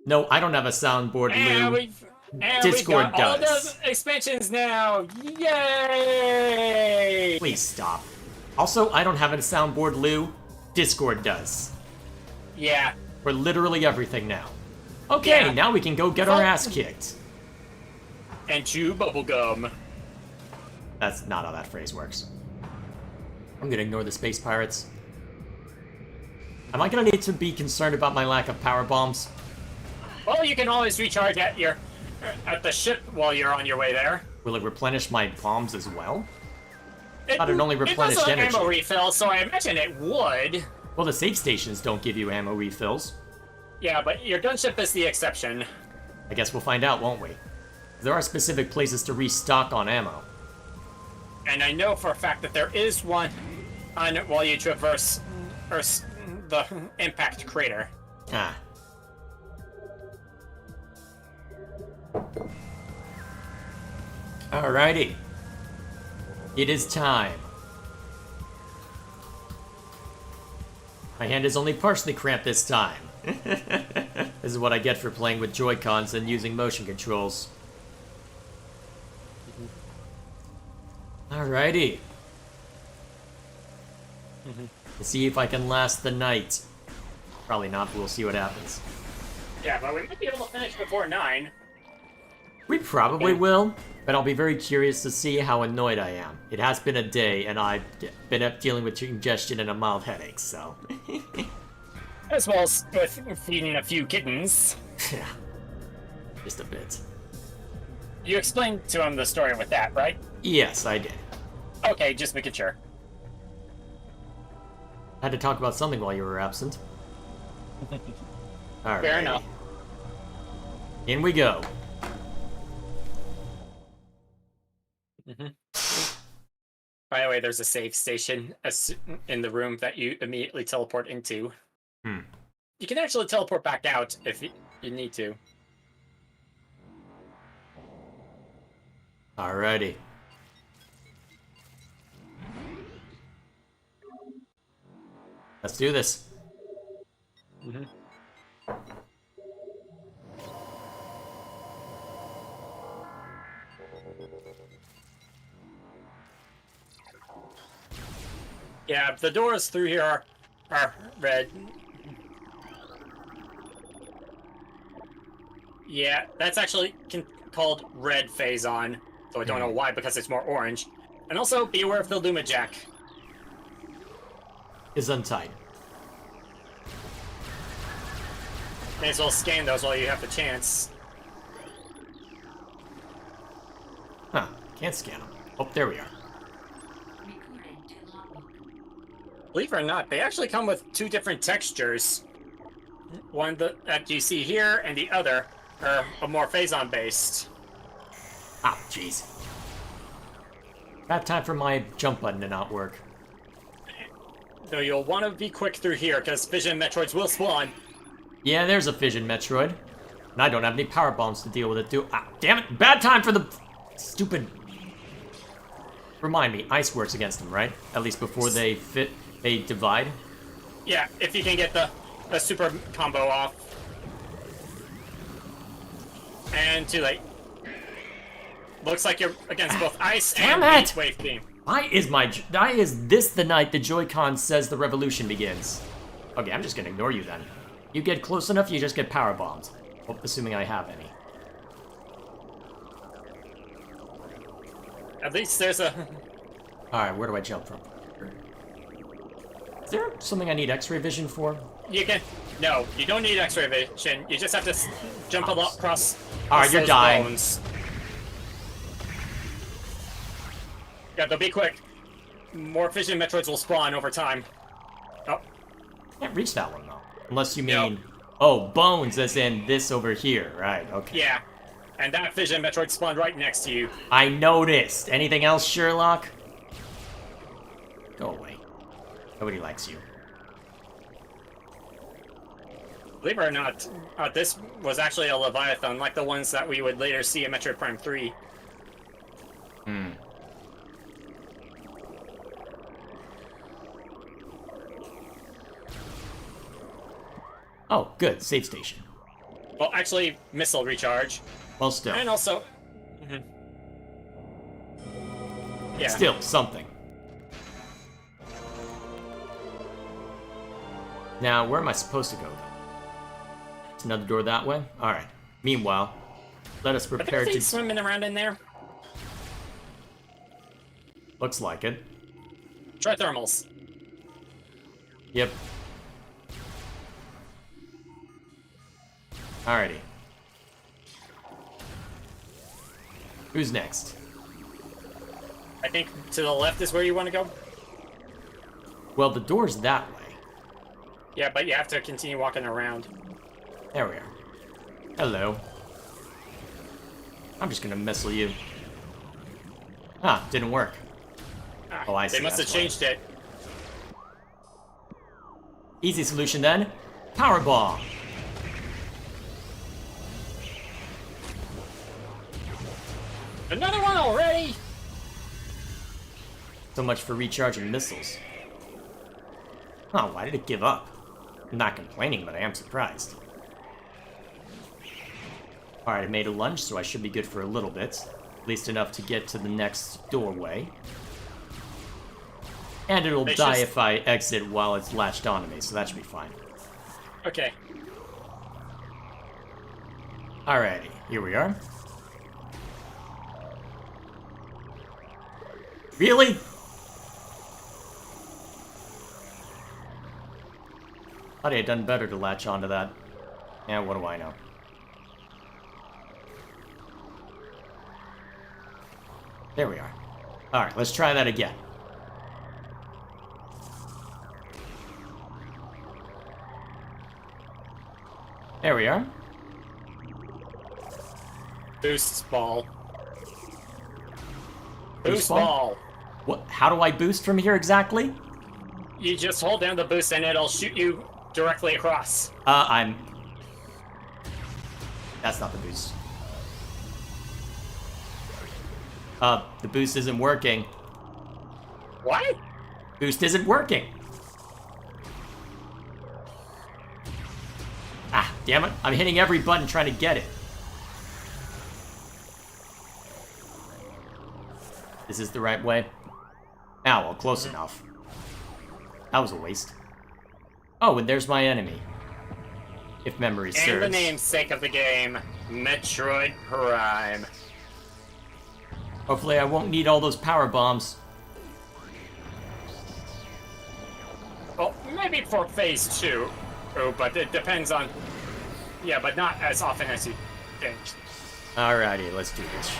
No, I don't have a soundboard, And Lou. we've Discord got all does. the expansions now. Yay! Please stop. Also, I don't have a soundboard, Lou. Discord does. Yeah. For literally everything now. Okay, Yeah. now we can go get our ass kicked. And chew bubblegum. That's not how that phrase works. I'm gonna ignore the space pirates. Am I gonna need to be concerned about my lack of power bombs? Well, you can always recharge at the ship while you're on your way there. Will it replenish my bombs as well? Thought it only replenished it does energy. ammo refill, so I imagine it would. Well, the save stations don't give you ammo refills. Yeah, but your gunship is the exception. I guess we'll find out, won't we? There are specific places to restock on ammo. And I know for a fact that there is one on while you traverse the impact crater. Ah. Alrighty. It is time. My hand is only partially cramped this time. This is what I get for playing with Joy-Cons and using motion controls. Alrighty. Let's see if I can last the night. Probably not, but we'll see what happens. Yeah, but we might be able to finish before 9. We probably will, but I'll be very curious to see how annoyed I am. It has been a day, and I've been up dealing with congestion and a mild headache, so... As well as with feeding a few kittens. Yeah. Just a bit. You explained to him the story with that, right? Yes, I did. Okay, just making sure. Had to talk about something while you were absent. Alright. Fair enough. In we go. By the way, there's a save station in the room that you immediately teleport into. You can actually teleport back out if you need to. Alrighty. Let's do this. Yeah, the doors through here are red. Yeah, that's actually called red phazon, so I don't know why, because it's more orange. And also, be aware of the Lumajang. Is untied. May as well scan those while you have the chance. Huh. Can't scan them. Oh, there we are. Believe it or not, they actually come with two different textures. One that you see here, and the other are more phazon based. Ah, jeez. Bad time for my jump button to not work. Though you'll want to be quick through here, because Fission Metroids will spawn. Yeah, there's a fission Metroid. And I don't have any power bombs to deal with it, Ah, damn it! Bad time for the stupid... Remind me, ice works against them, right? At least before they divide? Yeah, if you can get the super combo off. And too late. Looks like you're against both ice Damn and it! heat wave beam. Why is this the night the Joy-Con says the revolution begins? Okay, I'm just gonna ignore you then. You get close enough, you just get power bombed. Well, assuming I have any. At least there's a... Alright, where do I jump from? Is there something I need X-ray vision for? You can... No, you don't need X-ray vision. You just have to jump a lot across Alright, you're those dying. bones. Yeah, they'll be quick. More fission Metroids will spawn over time. Oh, Can't reach that one, though. Unless you No. mean... Oh, bones, as in this over here. Right, okay. yeah. And that fission Metroid spawned right next to you. I noticed. Anything else, Sherlock? Go away. Nobody likes you. Believe it or not, this was actually a Leviathan, like the ones that we would later see in Metroid Prime 3. Hmm. Oh, good. Save station. Well, actually, missile recharge. Well, still. And also... Yeah. Still, something. Now, where am I supposed to go, though? It's another door that way? Alright. Meanwhile, let us Are prepare there to... things swimming around in there? Looks like it. Try thermals. Yep. Alrighty. Who's next? I think to the left is where you want to go. Well, the door's that way. Yeah, but you have to continue walking around. There we are. Hello. I'm just gonna missile you. Ah, didn't work. Ah, Oh, I see, They must have that's why. changed it. Easy solution then. Power bomb. Another one already? So much for recharging missiles. Huh, why did it give up? I'm not complaining, but I am surprised. Alright, I made a lunge, so I should be good for a little bit. At least enough to get to the next doorway. And it'll They die just- if I exit while it's latched onto me, so that should be fine. Okay. Alrighty, here we are. Really? Thought I had done better to latch onto that. Yeah, what do I know? There we are. Alright, let's try that again. There we are. Boost ball. Boost Boost ball? ball. What? How do I boost from here exactly? You just hold down the boost and it'll shoot you directly across. That's not the boost. The boost isn't working. What? Boost isn't working. Ah, damn it. I'm hitting every button trying to get it. Is this the right way? Ah, well, close enough. That was a waste. Oh, and there's my enemy. If memory serves. And the namesake of the game, Metroid Prime. Hopefully I won't need all those power bombs. Well, maybe for phase 2. Oh, but it depends on... Yeah, but not as often as you think. Alrighty, let's do this.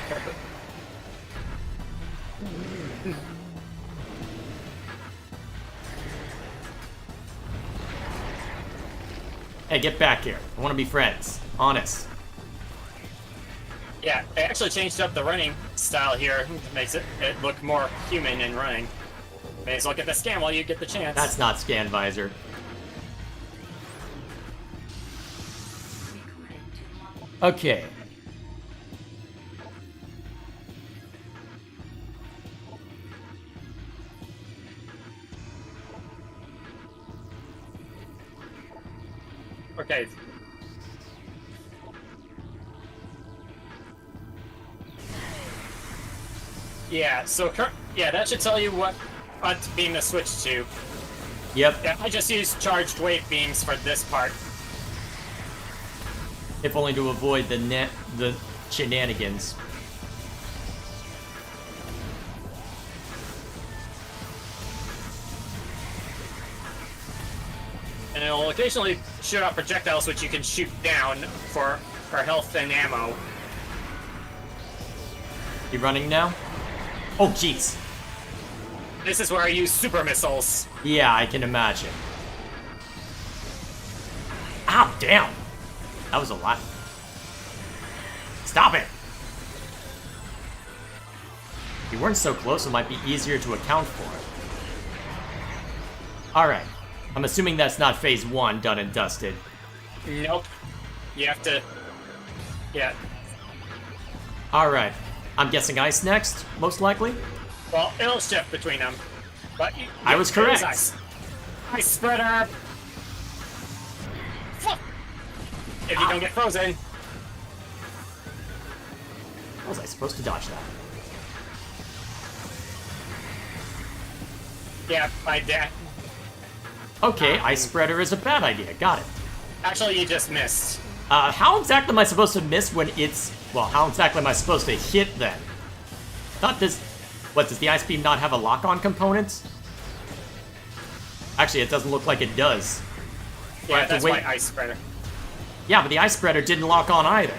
Hey, get back here. I want to be friends. Honest. Yeah, they actually changed up the running style here. Makes it look more human in running. May as well get the scan while you get the chance. That's not scan visor. Okay. Okay. Yeah, so yeah, that should tell you what beam to switch to. Yep. Yeah, I just used charged wave beams for this part. If only to avoid the shenanigans. And it'll occasionally shoot out projectiles which you can shoot down for health and ammo. You running now? Oh, jeez. This is where I use super missiles. Yeah, I can imagine. Ow, damn! That was a lot. Stop it! If you weren't so close, it might be easier to account for. Alright. I'm assuming that's not phase 1 done and dusted. Nope. You have to... Yeah. Alright. I'm guessing ice next, most likely? Well, it'll shift between them. But I was correct. Ice spreader! Fuck! If you don't get frozen. How was I supposed to dodge that? Yeah, I did. Okay, ice spreader is a bad idea. Got it. Actually, you just missed. How exactly am I supposed to miss when it's... Well, how exactly am I supposed to hit then? Thought this... What, does the ice beam not have a lock-on component? Actually, it doesn't look like it does. Yeah, that's why ice spreader. Yeah, but the ice spreader didn't lock on either.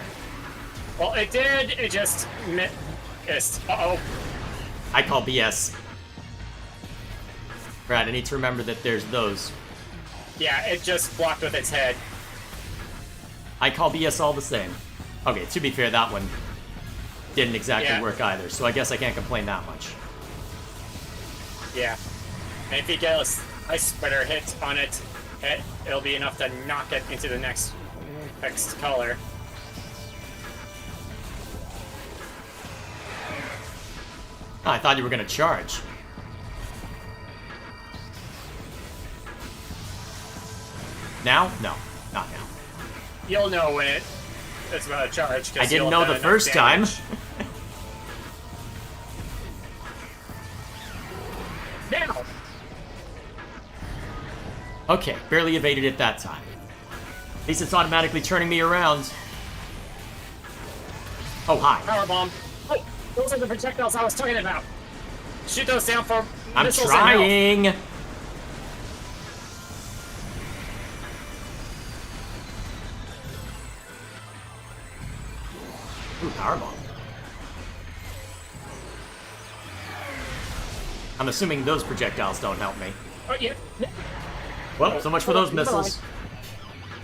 Well, it did, it just missed. Uh-oh. I call BS. Right, I need to remember that there's those. Yeah, it just blocked with its head. I call BS all the same. Okay, to be fair, that one didn't exactly work either, so I guess I can't complain that much. Yeah. And if you get a ice spreader hit on it, it'll be enough to knock it into the next color. Oh, I thought you were gonna charge. Now? No, not now. You'll know when it's about to charge. I didn't know the first time. Now! Okay, barely evaded it that time. At least it's automatically turning me around. Oh, hi. Powerbomb. Oh, those are the projectiles I was talking about. Shoot those down for I'm missiles trying. Ooh, powerbomb. I'm assuming those projectiles don't help me. Oh, yeah. Well, so much for those missiles.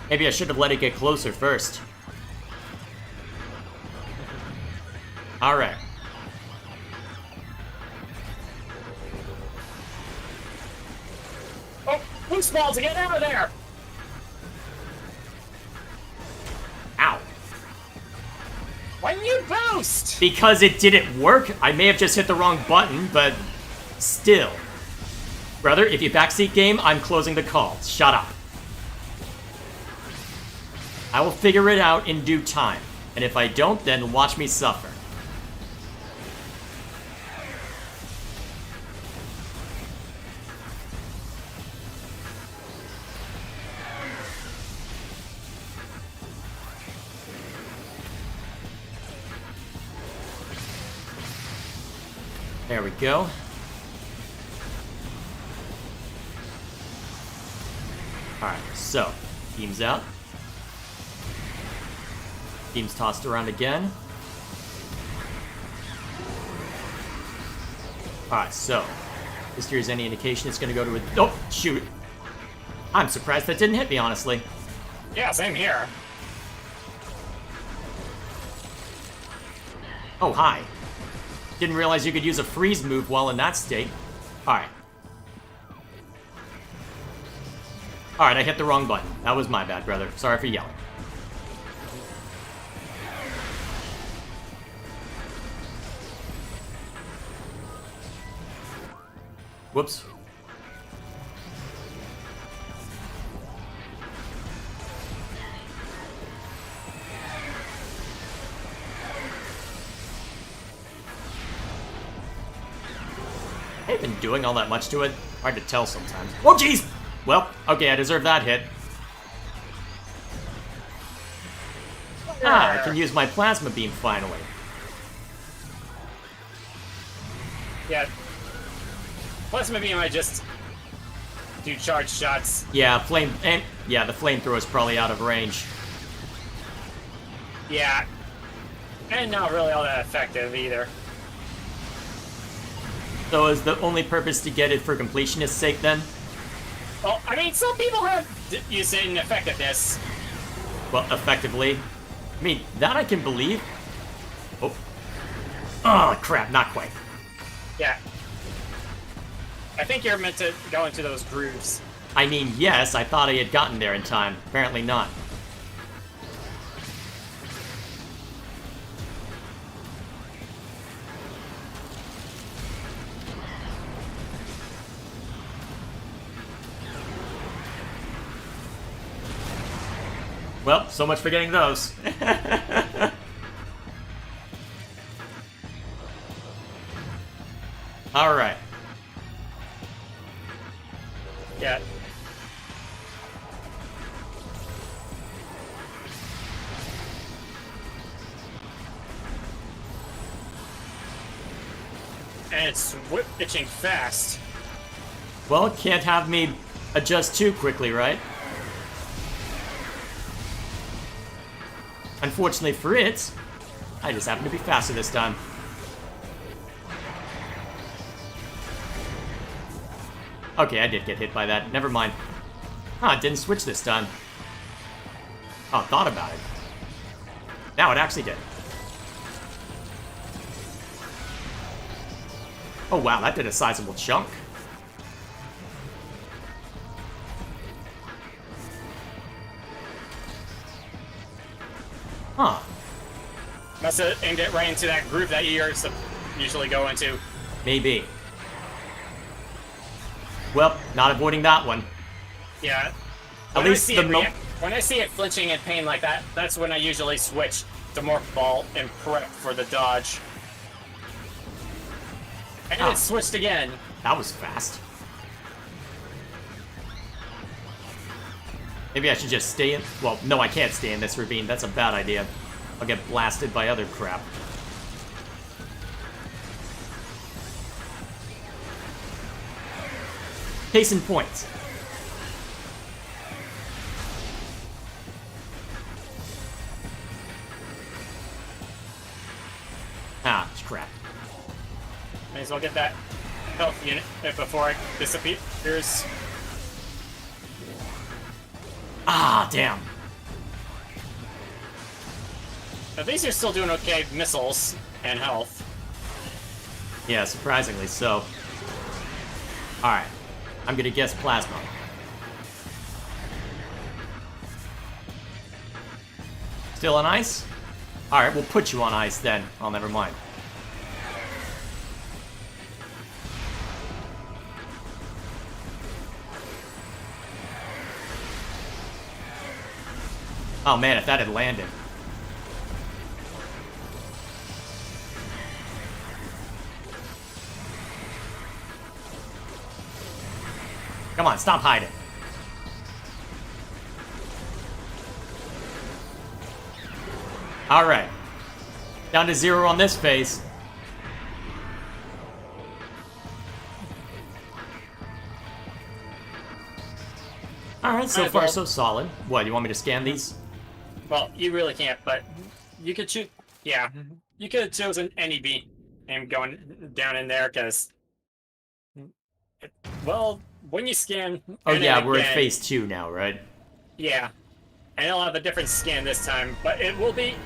Maybe I should have let it get closer first. Alright. Oh, loose balls to get out of there! Ow. Why didn't you boost? Because it didn't work. I may have just hit the wrong button, but still. Brother, if you backseat game, I'm closing the call. Shut up. I will figure it out in due time. And if I don't, then watch me suffer. There we go. Alright, so, beam's out. Beam's tossed around again. Alright, so, if this here is any indication, it's gonna go to a... Oh, shoot! I'm surprised that didn't hit me, honestly. Yeah, same here. Oh, hi. Didn't realize you could use a freeze move while in that state. Alright. Alright, I hit the wrong button. That was my bad, brother. Sorry for yelling. Whoops. I haven't been doing all that much to it. Hard to tell sometimes. Oh, jeez! Well, okay, I deserve that hit. Ah, I can use my plasma beam finally. Yeah. Plasma beam I just do charge shots. Yeah, the flamethrower is probably out of range. Yeah. And not really all that effective either. So is the only purpose to get it for completionist's sake then? Well, I mean, some people have used it in effectiveness. Well, effectively. I mean, that I can believe. Oh. Oh, crap, not quite. Yeah. I think you're meant to go into those grooves. I mean, yes, I thought I had gotten there in time. Apparently not. Well, so much for getting those. Alright. Yeah. And it's itching fast. Well, can't have me adjust too quickly, right? Unfortunately for it, I just happen to be faster this time. Okay, I did get hit by that. Never mind. Ah, it didn't switch this time. Oh, thought about it. Now it actually did. Oh wow, that did a sizable chunk. Huh. Must have aimed it right into that groove that you usually go into. Maybe. Well, not avoiding that one. Yeah. At least the when I see it flinching in pain like that, that's when I usually switch to Morph Ball and prep for the dodge. And Ah. it switched again. That was fast. Maybe I should just stay in... Well, no, I can't stay in this ravine. That's a bad idea. I'll get blasted by other crap. Case in point. Ah, crap. May as well get that health unit before it disappears. Ah, damn. At least you're still doing okay with missiles and health. Yeah, surprisingly so. Alright. I'm gonna guess plasma. Still on ice? Alright, we'll put you on ice then. Oh, never mind. Oh man, if that had landed. Come on, stop hiding. Alright. Down to 0 on this phase. Alright, so far so solid. What, you want me to scan these? Well, you really can't, but you could choose. Yeah, you could have chosen any beat and going down in there because, well, when you scan. Oh yeah, we're again, at phase 2 now, right? Yeah, and it'll have a different skin this time, but it will be.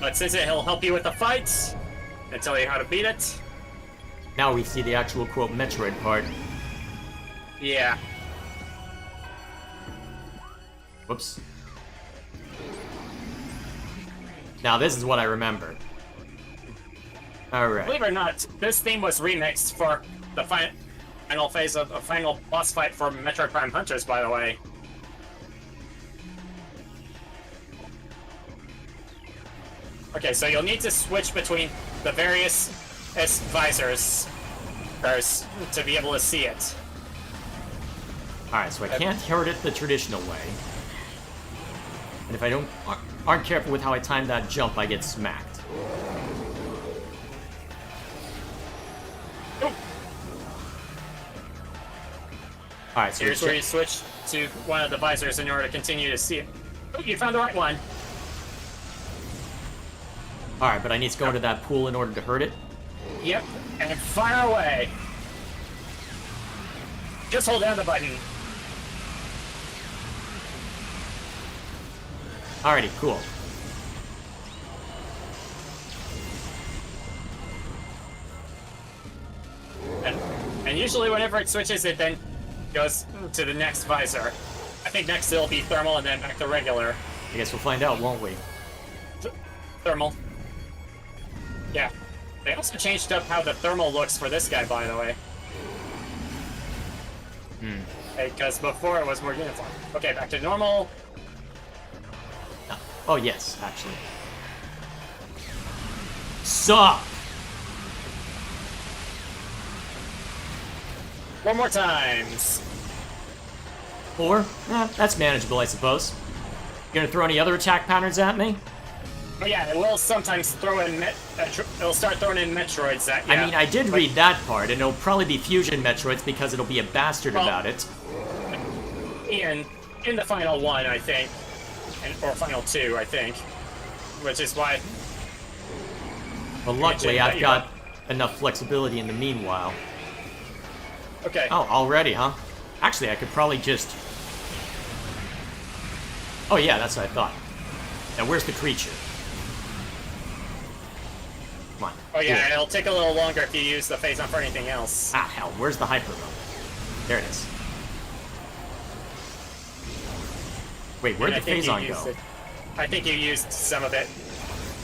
But since it'll help you with the fights and tell you how to beat it. Now we see the actual quote Metroid part. Yeah. Whoops. Now this is what I remember. Alright. Believe it or not, this theme was remixed for the final phase of a final boss fight for Metroid Prime Hunters, by the way. Okay, so you'll need to switch between the various visors first to be able to see it. Alright, so I can't hurt it the traditional way. And if I aren't careful with how I time that jump, I get smacked. Alright, so Here's where you switch to one of the visors in order to continue to see it. Oh, you found the right one. Alright, but I need to go into that pool in order to hurt it. Yep, and fire away. Just hold down the button. Alrighty, cool. And usually whenever it switches, it then goes to the next visor. I think next it'll be thermal and then back to regular. I guess we'll find out, won't we? Thermal. Yeah. They also changed up how the thermal looks for this guy, by the way. Because before it was more uniform. Okay, back to normal. Oh, yes, actually. Sup! One more times. 4? That's manageable, I suppose. You gonna throw any other attack patterns at me? Oh yeah, it will sometimes throw in it'll start throwing in Metroids at you. I mean, I did read that part, and it'll probably be fusion Metroids because it'll be a bastard about it. In the final one, I think. Or final 2, I think. Which is why... Well, luckily, I've got enough flexibility in the meanwhile. Okay. Oh, already, huh? Actually, I could probably just... Oh yeah, that's what I thought. Now, where's the creature? Come on. Oh yeah, do it. it'll take a little longer if you use the phase on for anything else. Ah, hell, where's the hyper mode? There it is. Wait, where'd the phazon go? I think you used some of it.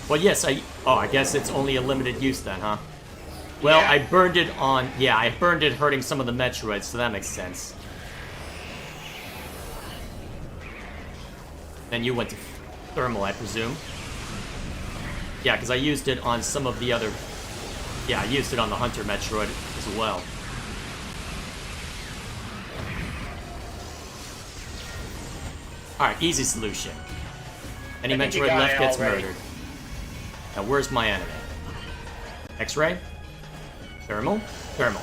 Well, yes, I guess it's only a limited use then, huh? Well, Yeah. I burned it on... Yeah, I burned it hurting some of the Metroids, so that makes sense. Then you went to thermal, I presume. Yeah, because I used it on some of the other... Yeah, I used it on the Hunter Metroid as well. Alright, easy solution. Any I think you Metroid got left it gets already. murdered. Now, where's my enemy? X-ray? Thermal? Thermal.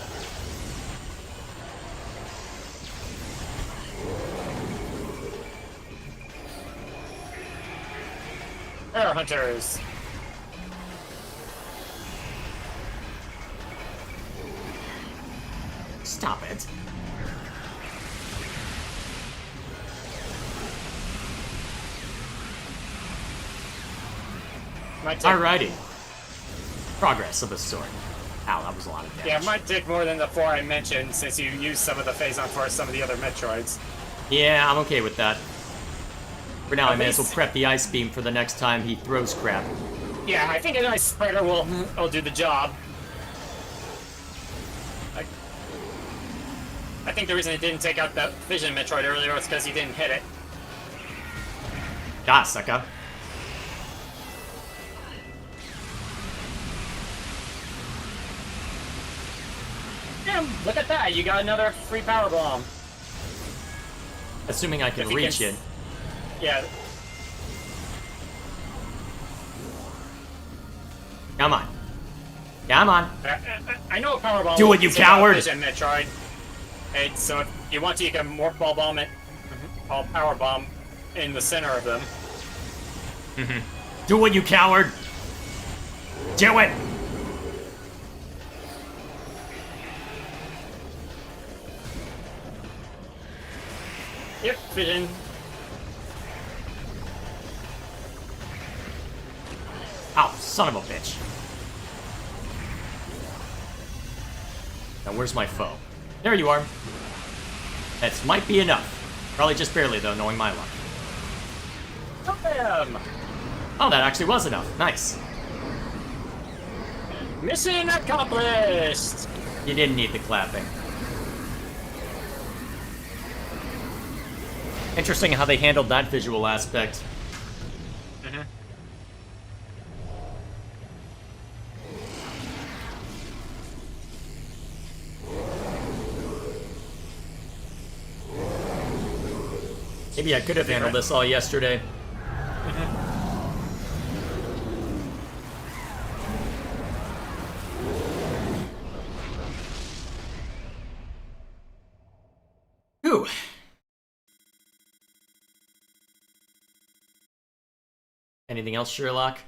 Air hunters. Stop it. Alrighty. Progress of a sort. Ow, that was a lot of damage. Yeah, it might take more than the 4 I mentioned since you used some of the phazon for some of the other Metroids. Yeah, I'm okay with that. For now, I At may as well least- prep the ice beam for the next time he throws crap. Yeah, I think an ice spreader will do the job. I think the reason it didn't take out that Vision Metroid earlier was because he didn't hit it. Ah, sucker. Damn, look at that! You got another free power bomb. Assuming I can If he reach can- it. Yeah, Come on. Come on. I know a power bomb. Do it, you is a coward! Vision Metroid. Hey, so if you want to, you can morph ball bomb it. I'll power bomb in the center of them. Do it, you coward! Do it! Yep, Vision. Ow, son of a bitch. Now, where's my foe? There you are. That might be enough. Probably just barely, though, knowing my luck. Bam! Oh, that actually was enough. Nice. Mission accomplished! You didn't need the clapping. Interesting how they handled that visual aspect. Maybe I could have handled this all yesterday. Anything else, Sherlock?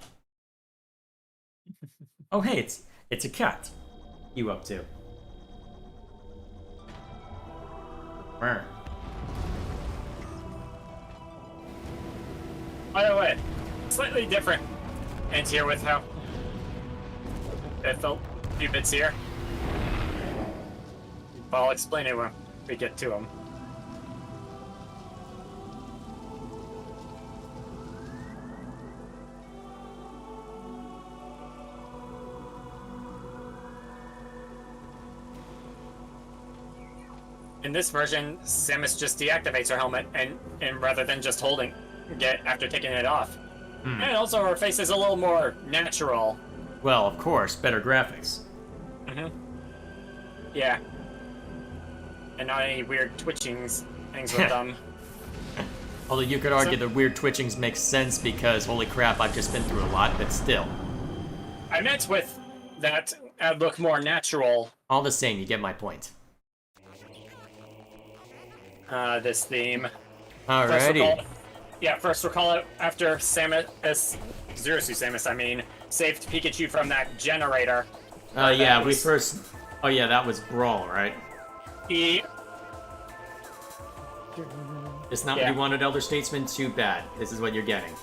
Oh, hey, it's a cat. You up to? Where? By the way, slightly different end here with how it felt a few bits here. But I'll explain it when we get to them. In this version, Samus just deactivates her helmet and rather than just holding it after taking it off. And also her face is a little more natural. Well, of course, better graphics. Yeah. And not any weird twitchings things with them. Although you could argue the weird twitchings make sense because, holy crap, I've just been through a lot, but still. I meant with that look more natural. All the same, you get my point. This theme. Alrighty. First recall it after Zero Suit Samus, I mean, saved Pikachu from that generator. Yeah, we first... Oh yeah, that was Brawl, right? He... It's not what you wanted, Elder Statesman? Too bad. This is what you're getting.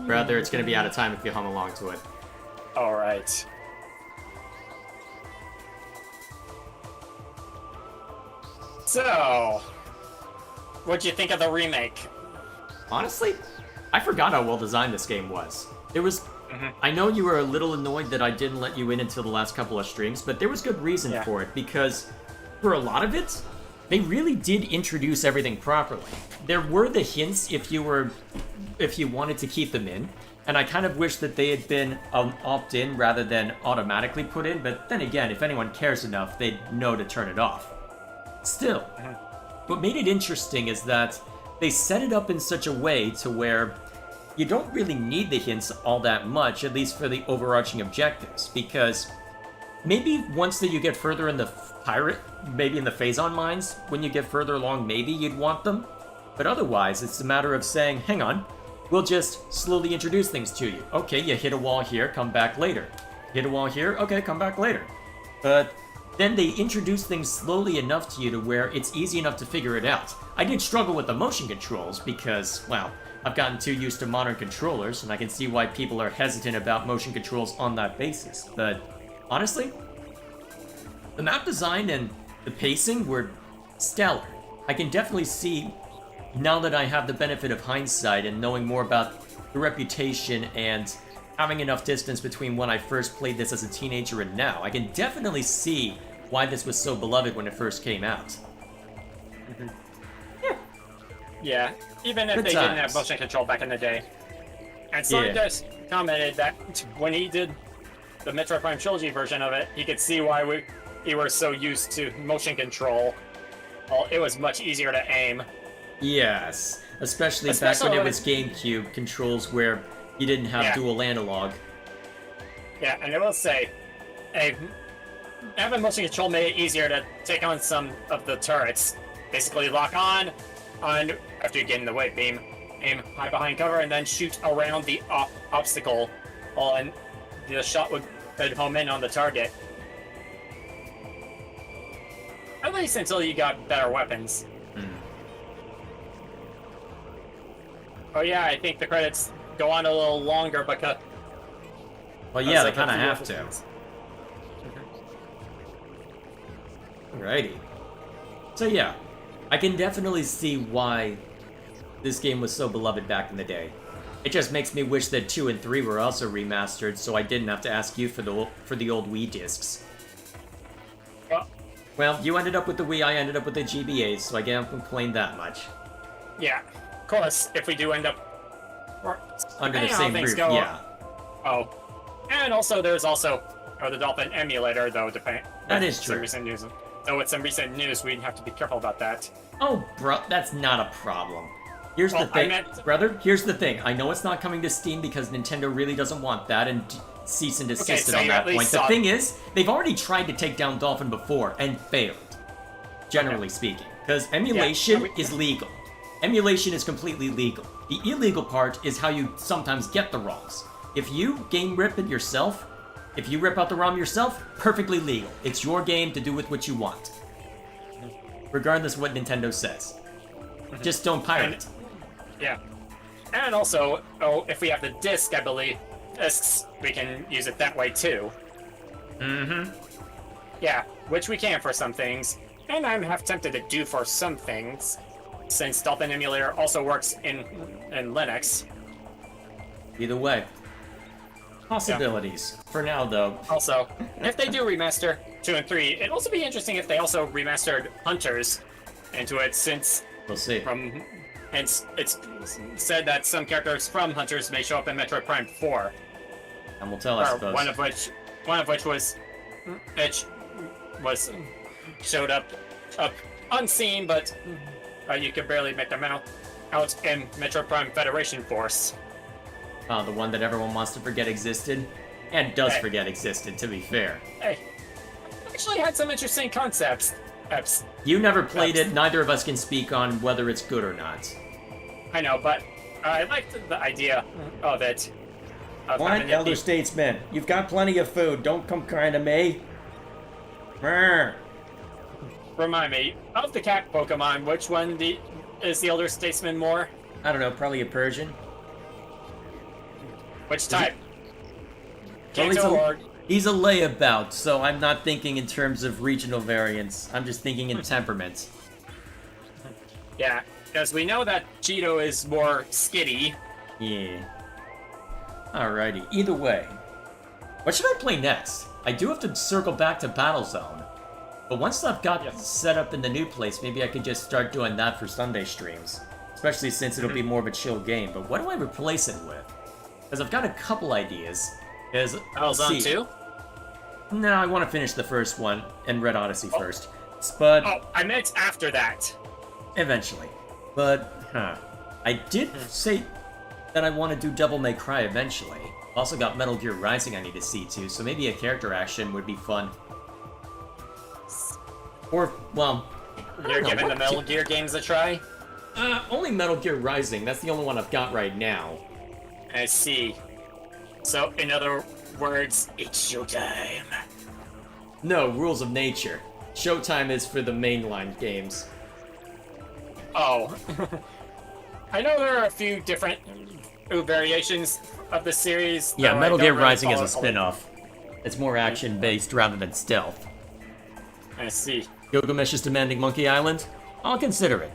Rather, it's gonna be out of time if you hum along to it. Alright. So... What'd you think of the remake? Honestly, I forgot how well designed this game was. There was... I know you were a little annoyed that I didn't let you in until the last couple of streams, but there was good reason for it, because for a lot of it, they really did introduce everything properly. There were the hints if you wanted to keep them in, and I kind of wish that they had been opt-in rather than automatically put in, but then again, if anyone cares enough, they'd know to turn it off. Still, what made it interesting is that they set it up in such a way to where you don't really need the hints all that much, at least for the overarching objectives, because maybe once that you get further in the pirate, maybe in the Phazon mines, when you get further along, maybe you'd want them, but otherwise, it's a matter of saying, hang on, we'll just slowly introduce things to you. Okay, you hit a wall here, come back later. Hit a wall here, okay, come back later. But then they introduce things slowly enough to you to where it's easy enough to figure it out. I did struggle with the motion controls because, well, I've gotten too used to modern controllers, and I can see why people are hesitant about motion controls on that basis. But honestly, the map design and the pacing were stellar. I can definitely see, now that I have the benefit of hindsight and knowing more about the reputation and having enough distance between when I first played this as a teenager and now, I can definitely see why this was so beloved when it first came out. Yeah, even if Good they didn't have times. motion control back in the day. And someone just commented that when he did the Metroid Prime Trilogy version of it, he could see why we were so used to motion control. Well, it was much easier to aim. Yes, especially back when it was GameCube controls where you didn't have dual analog. Yeah, and I will say, having motion control made it easier to take on some of the turrets. Basically lock on after you get in the white beam, aim high behind cover, and then shoot around the obstacle, and the shot would home in on the target. At least until you got better weapons. Oh yeah, I think the credits go on a little longer because... Well, yeah, they kind of have to. Alrighty. So yeah, I can definitely see why this game was so beloved back in the day. It just makes me wish that 2 and 3 were also remastered, so I didn't have to ask you for the old Wii discs. Well, you ended up with the Wii, I ended up with the GBAs, so I can't complain that much. Yeah, of course, if we do end up... Under the same roof, yeah. Oh. And also, there's also the Dolphin emulator, though, That is true. Recent news. Though with some recent news, we'd have to be careful about that. Oh, bro, that's not a problem. Here's the thing, brother, here's the thing. I know it's not coming to Steam because Nintendo really doesn't want that and cease and desist it on that point. The thing is, they've already tried to take down Dolphin before and failed, generally speaking, because emulation is legal. Emulation is completely legal. The illegal part is how you sometimes get the ROMs. If you game rip it yourself, if you rip out the ROM yourself, perfectly legal. It's your game to do with what you want. Regardless of what Nintendo says. Just don't pirate it. Yeah. And also, if we have the disc, I believe, discs, we can use it that way too. Mm-hmm. Yeah, which we can for some things, and I'm half tempted to do for some things, since Dolphin Emulator also works in Linux. Either way. Possibilities. For now, though. Also, if they do remaster 2 and 3, it'd also be interesting if they also remastered Hunters into it, since We'll see. it's said that some characters from Hunters may show up in Metroid Prime 4. And we'll tell, I suppose. One of which was showed up unseen, but you could barely make them out in Metroid Prime Federation Force. The one that everyone wants to forget existed, and does Hey. forget existed, to be fair. Hey, actually had some interesting concepts. You never played it, neither of us can speak on whether it's good or not. I know, but I liked the idea of it. Of What, having it Elder be- Statesman? You've got plenty of food. Don't come crying to me. Brr. Remind me, of the cat Pokemon, which one is the Elder Statesman more? I don't know, probably a Persian? Which type? Well, Kanto or... he's a layabout, so I'm not thinking in terms of regional variants. I'm just thinking in temperament. Yeah, because we know that Cheeto is more skitty. Yeah. Alrighty, either way. What should I play next? I do have to circle back to Battlezone. But once I've got set up in the new place, maybe I could just start doing that for Sunday streams. Especially since it'll be more of a chill game. But what do I replace it with? Because I've got a couple ideas. Battlezone 2? No, I want to finish the first one and Red Odyssey first. But Oh, I meant after that. eventually. But, I did say that I want to do Devil May Cry eventually. Also got Metal Gear Rising I need to see too, so maybe a character action would be fun. Or, well... I You're don't know, giving the what Metal Gear games a try? only Metal Gear Rising. That's the only one I've got right now. I see. So, in other words, it's showtime. No, Rules of Nature. Showtime is for the mainline games. Oh. I know there are a few different variations of the series. Yeah, though I Metal don't Gear really Rising is follow a spin-off. It's more action-based rather than stealth. I see. Gilgamesh's Demanding Monkey Island? I'll consider it.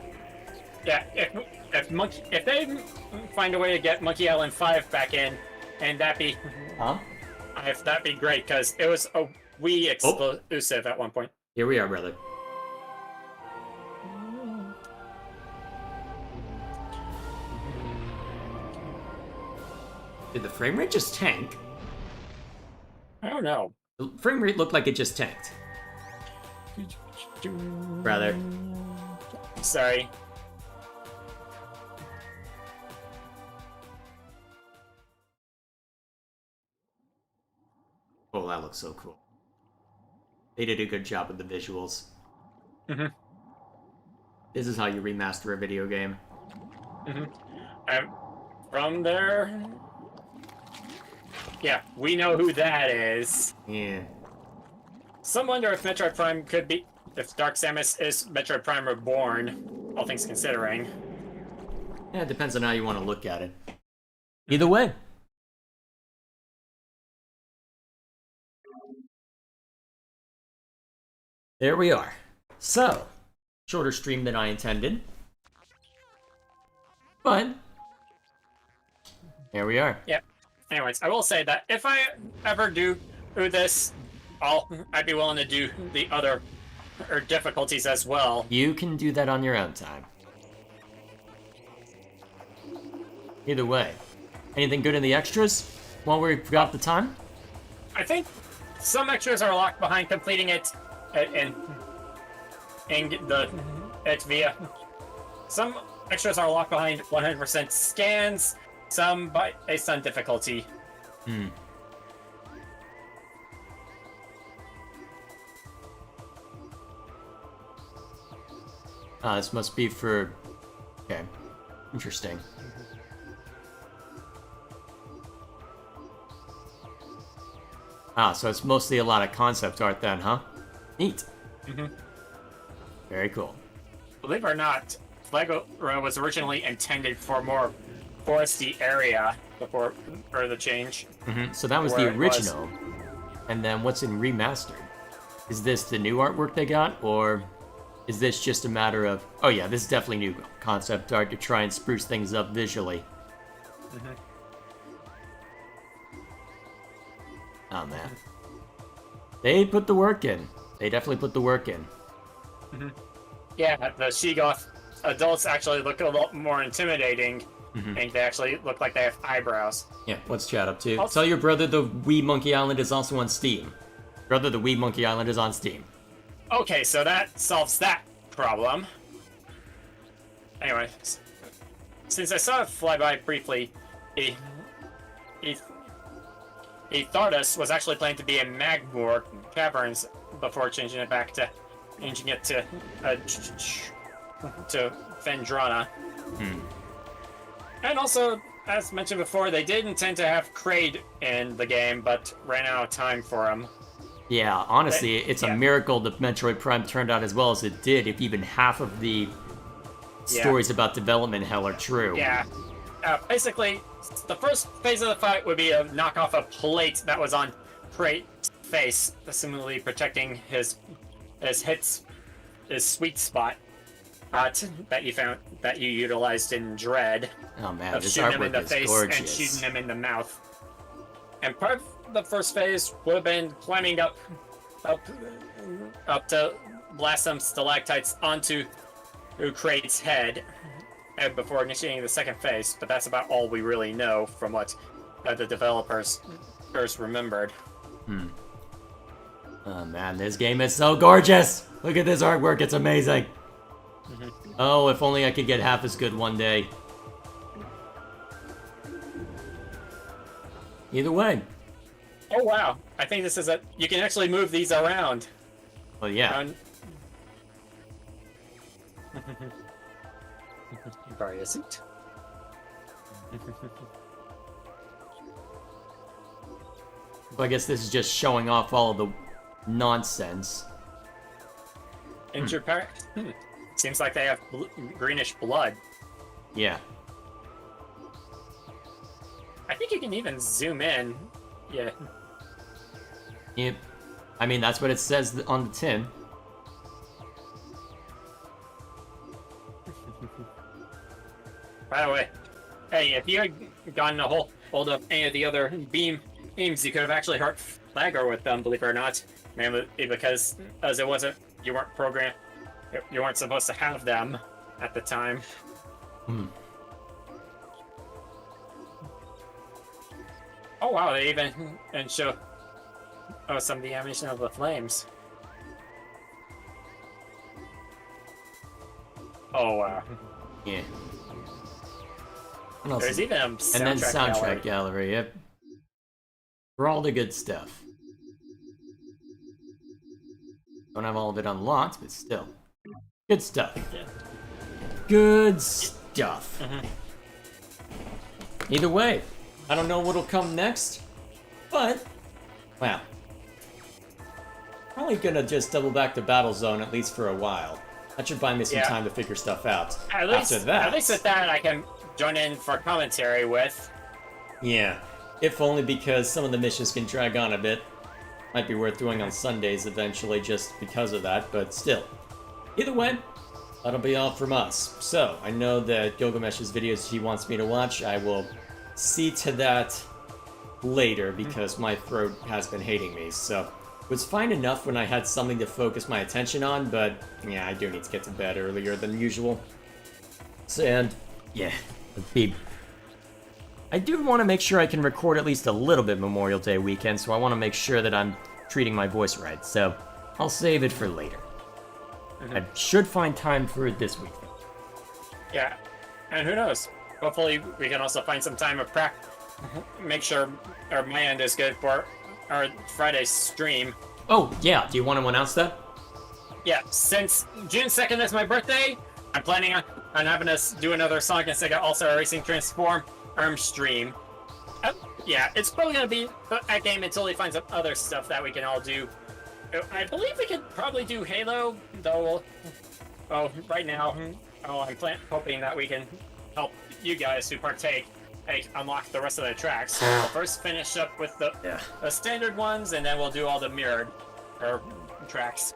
Yeah, if they find a way to get Monkey Island 5 back in, and that'd be great, because it was a Wii exclusive at one point. Here we are, brother. Did the frame rate just tank? I don't know. The frame rate looked like it just tanked. Brother. Sorry. Oh, that looks so cool. They did a good job with the visuals. Mhm. This is how you remaster a video game. From there... Yeah, we know who that is. Yeah. Some wonder if Metroid Prime could be... If Dark Samus is Metroid Prime Reborn, all things considering. Yeah, it depends on how you want to look at it. Either way. There we are. So, shorter stream than I intended. But, here we are. Yeah. Anyways, I will say that if I ever do this, I'd be willing to do the other difficulties as well. You can do that on your own time. Either way. Anything good in the extras while we've got the time? I think some extras are locked behind completing it and it's via. Some extras are locked behind 100% scans, some based on difficulty. This must be for Okay. Interesting. Ah, so it's mostly a lot of concept art then, huh? Neat. Very cool. Believe it or not, Flagro was originally intended for more foresty area before the change. So that was Where the it was. original. And then what's in Remastered? Is this the new artwork they got, or is this just a matter of... Oh yeah, this is definitely new concept art to try and spruce things up visually. Oh man. They put the work in. They definitely put the work in. Yeah, the Sheegoth adults actually look a lot more intimidating, and they actually look like they have eyebrows. Yeah, what's chat up to? Also- Tell your brother the Wee Monkey Island is also on Steam. Brother, the Wee Monkey Island is on Steam. Okay, so that solves that problem. Anyway, since I saw it fly by briefly, a Thardas was actually planned to be in Magmoor Caverns before changing it to Fendrana. And also, as mentioned before, they did intend to have Kraid in the game, but ran out of time for him. Yeah, honestly, it's a yeah. miracle that Metroid Prime turned out as well as it did, if even half of the stories about development hell are true. Yeah. Basically, the first phase of the fight would be to knock off a plate that was on Kraid's face, assumingly protecting his sweet spot that you utilized in Dread. Oh man, Of this shooting him in artwork the is face gorgeous. and shooting him in the mouth. And part of the first phase would have been climbing up to blast some stalactites onto Kraid's head before initiating the second phase. But that's about all we really know from what the developers first remembered. Oh man, this game is so gorgeous! Look at this artwork, it's amazing! Oh, if only I could get half as good one day. Either way. Oh wow! I think this is you can actually move these around. Well, yeah. Sorry, is it? Well, I guess this is just showing off all of the nonsense. Injured pair? Seems like they have greenish blood. Yeah. I think you can even zoom in. Yeah. Yep. I mean, that's what it says on the tin. By the way, hey, if you had gotten a hold of any of the other beams, you could have actually hurt Flagger with them, believe it or not. Mainly because as it wasn't, you weren't supposed to have them at the time. Oh wow, they even show some of the animation of the flames. Oh wow. Yeah. What else There's is- even a And then soundtrack gallery. gallery, yep. For all the good stuff. Don't have all of it unlocked, but still. Good stuff. Yeah. Good stuff. Either way, I don't know what'll come next, but, wow. Probably gonna just double back to Battlezone at least for a while. That should buy me some Yeah. time to figure stuff out. At least, After that, at least with that, I can join in for commentary with. yeah. If only because some of the missions can drag on a bit. Might be worth doing on Sundays eventually just because of that, but still. Either way, that'll be all from us. So, I know that Gilgamesh's videos he wants me to watch. I will see to that later because my throat has been hating me. So, it was fine enough when I had something to focus my attention on, but yeah, I do need to get to bed earlier than usual. So, and yeah, I do want to make sure I can record at least a little bit Memorial Day weekend, so I want to make sure that I'm treating my voice right. So, I'll save it for later. I should find time for it this week, though. Yeah, and who knows? Hopefully, we can also find some time to make sure my end is good for our Friday stream. Oh, yeah, do you want to announce that? Yeah, since June 2nd is my birthday, I'm planning having us do another Sonic and Sega All-Star Racing Transform Arm stream. Yeah, it's probably gonna be a game until he finds some other stuff that we can all do. I believe we could probably do Halo, though. Right now, I'm hoping that we can help you guys who partake unlock the rest of the tracks. We'll first finish up with the standard ones, and then we'll do all the mirrored tracks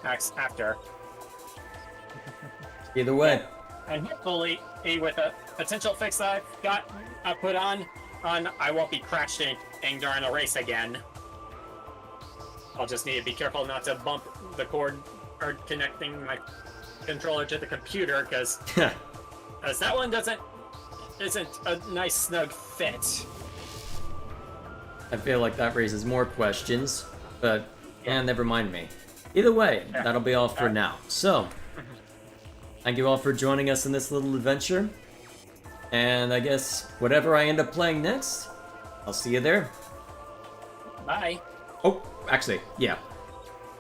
after. Either way. And hopefully, with a potential fix that I've got put on, I won't be crashing during the race again. I'll just need to be careful not to bump the cord or connecting my controller to the computer, because that one isn't a nice snug fit. I feel like that raises more questions, but never mind me. Either way, that'll be all for now. So, thank you all for joining us in this little adventure. And I guess whatever I end up playing next, I'll see you there. Bye. Oh, actually, yeah.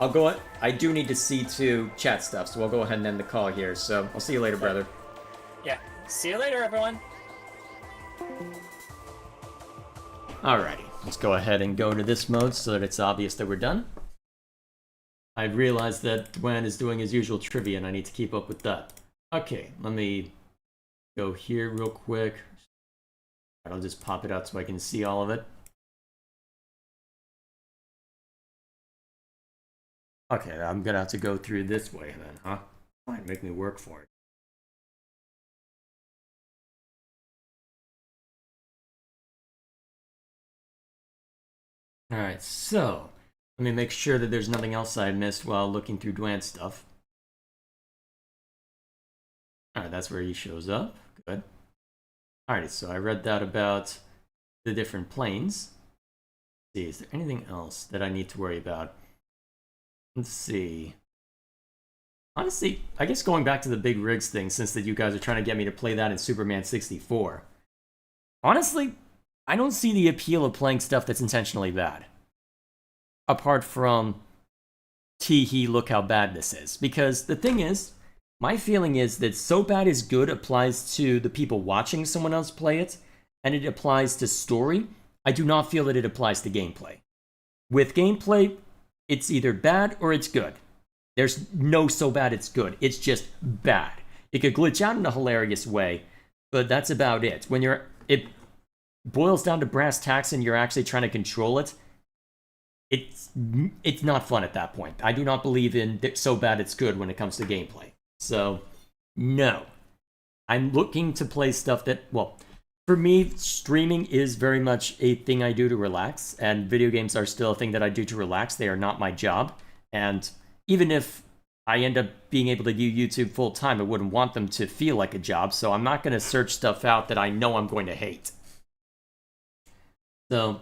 I'll go. I do need to see to chat stuff, so I'll go ahead and end the call here. So I'll see you later, brother. Yeah. See you later, everyone. Alrighty, let's go ahead and go into this mode so that it's obvious that we're done. I realized that Dwayne is doing his usual trivia, and I need to keep up with that. Okay, let me go here real quick. I'll just pop it out so I can see all of it. Okay, I'm gonna have to go through this way then, huh? Fine, make me work for it. Alright, so let me make sure that there's nothing else I missed while looking through Dwayne's stuff. Alright, that's where he shows up. Good. Alright, so I read that about the different planes. Let's see, is there anything else that I need to worry about? Let's see. Honestly, I guess going back to the big rigs thing, since that you guys are trying to get me to play that in Superman 64. Honestly, I don't see the appeal of playing stuff that's intentionally bad. Apart from, tee-hee, look how bad this is. Because the thing is, my feeling is that so bad is good applies to the people watching someone else play it, and it applies to story. I do not feel that it applies to gameplay. With gameplay, it's either bad or it's good. There's no so bad it's good. It's just bad. It could glitch out in a hilarious way, but that's about it. When it boils down to brass tacks and you're actually trying to control it, it's not fun at that point. I do not believe in so bad it's good when it comes to gameplay. So, no. I'm looking to play stuff that, well, for me, streaming is very much a thing I do to relax, and video games are still a thing that I do to relax. They are not my job, and even if I end up being able to do YouTube full time, I wouldn't want them to feel like a job, so I'm not going to search stuff out that I know I'm going to hate. So,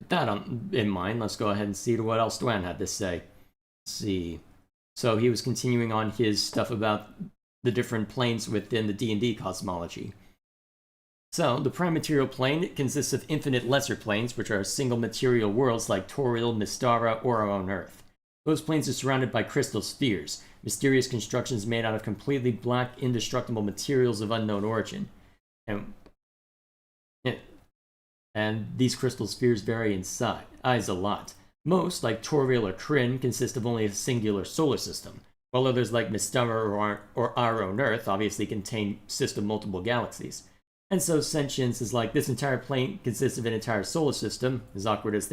with that in mind, let's go ahead and see what else Dwayne had to say. Let's see. So he was continuing on his stuff about the different planes within the D&D cosmology. So, the prime material plane consists of infinite lesser planes, which are single material worlds like Toriel, Mystara, or our own Earth. Those planes are surrounded by crystal spheres, mysterious constructions made out of completely black, indestructible materials of unknown origin. And these crystal spheres vary in size a lot. Most, like Toriel or Kryn, consist of only a singular solar system, while others like Mystara or our own Earth obviously contain system multiple galaxies. And so sentience is like this entire plane consists of an entire solar system, as awkward as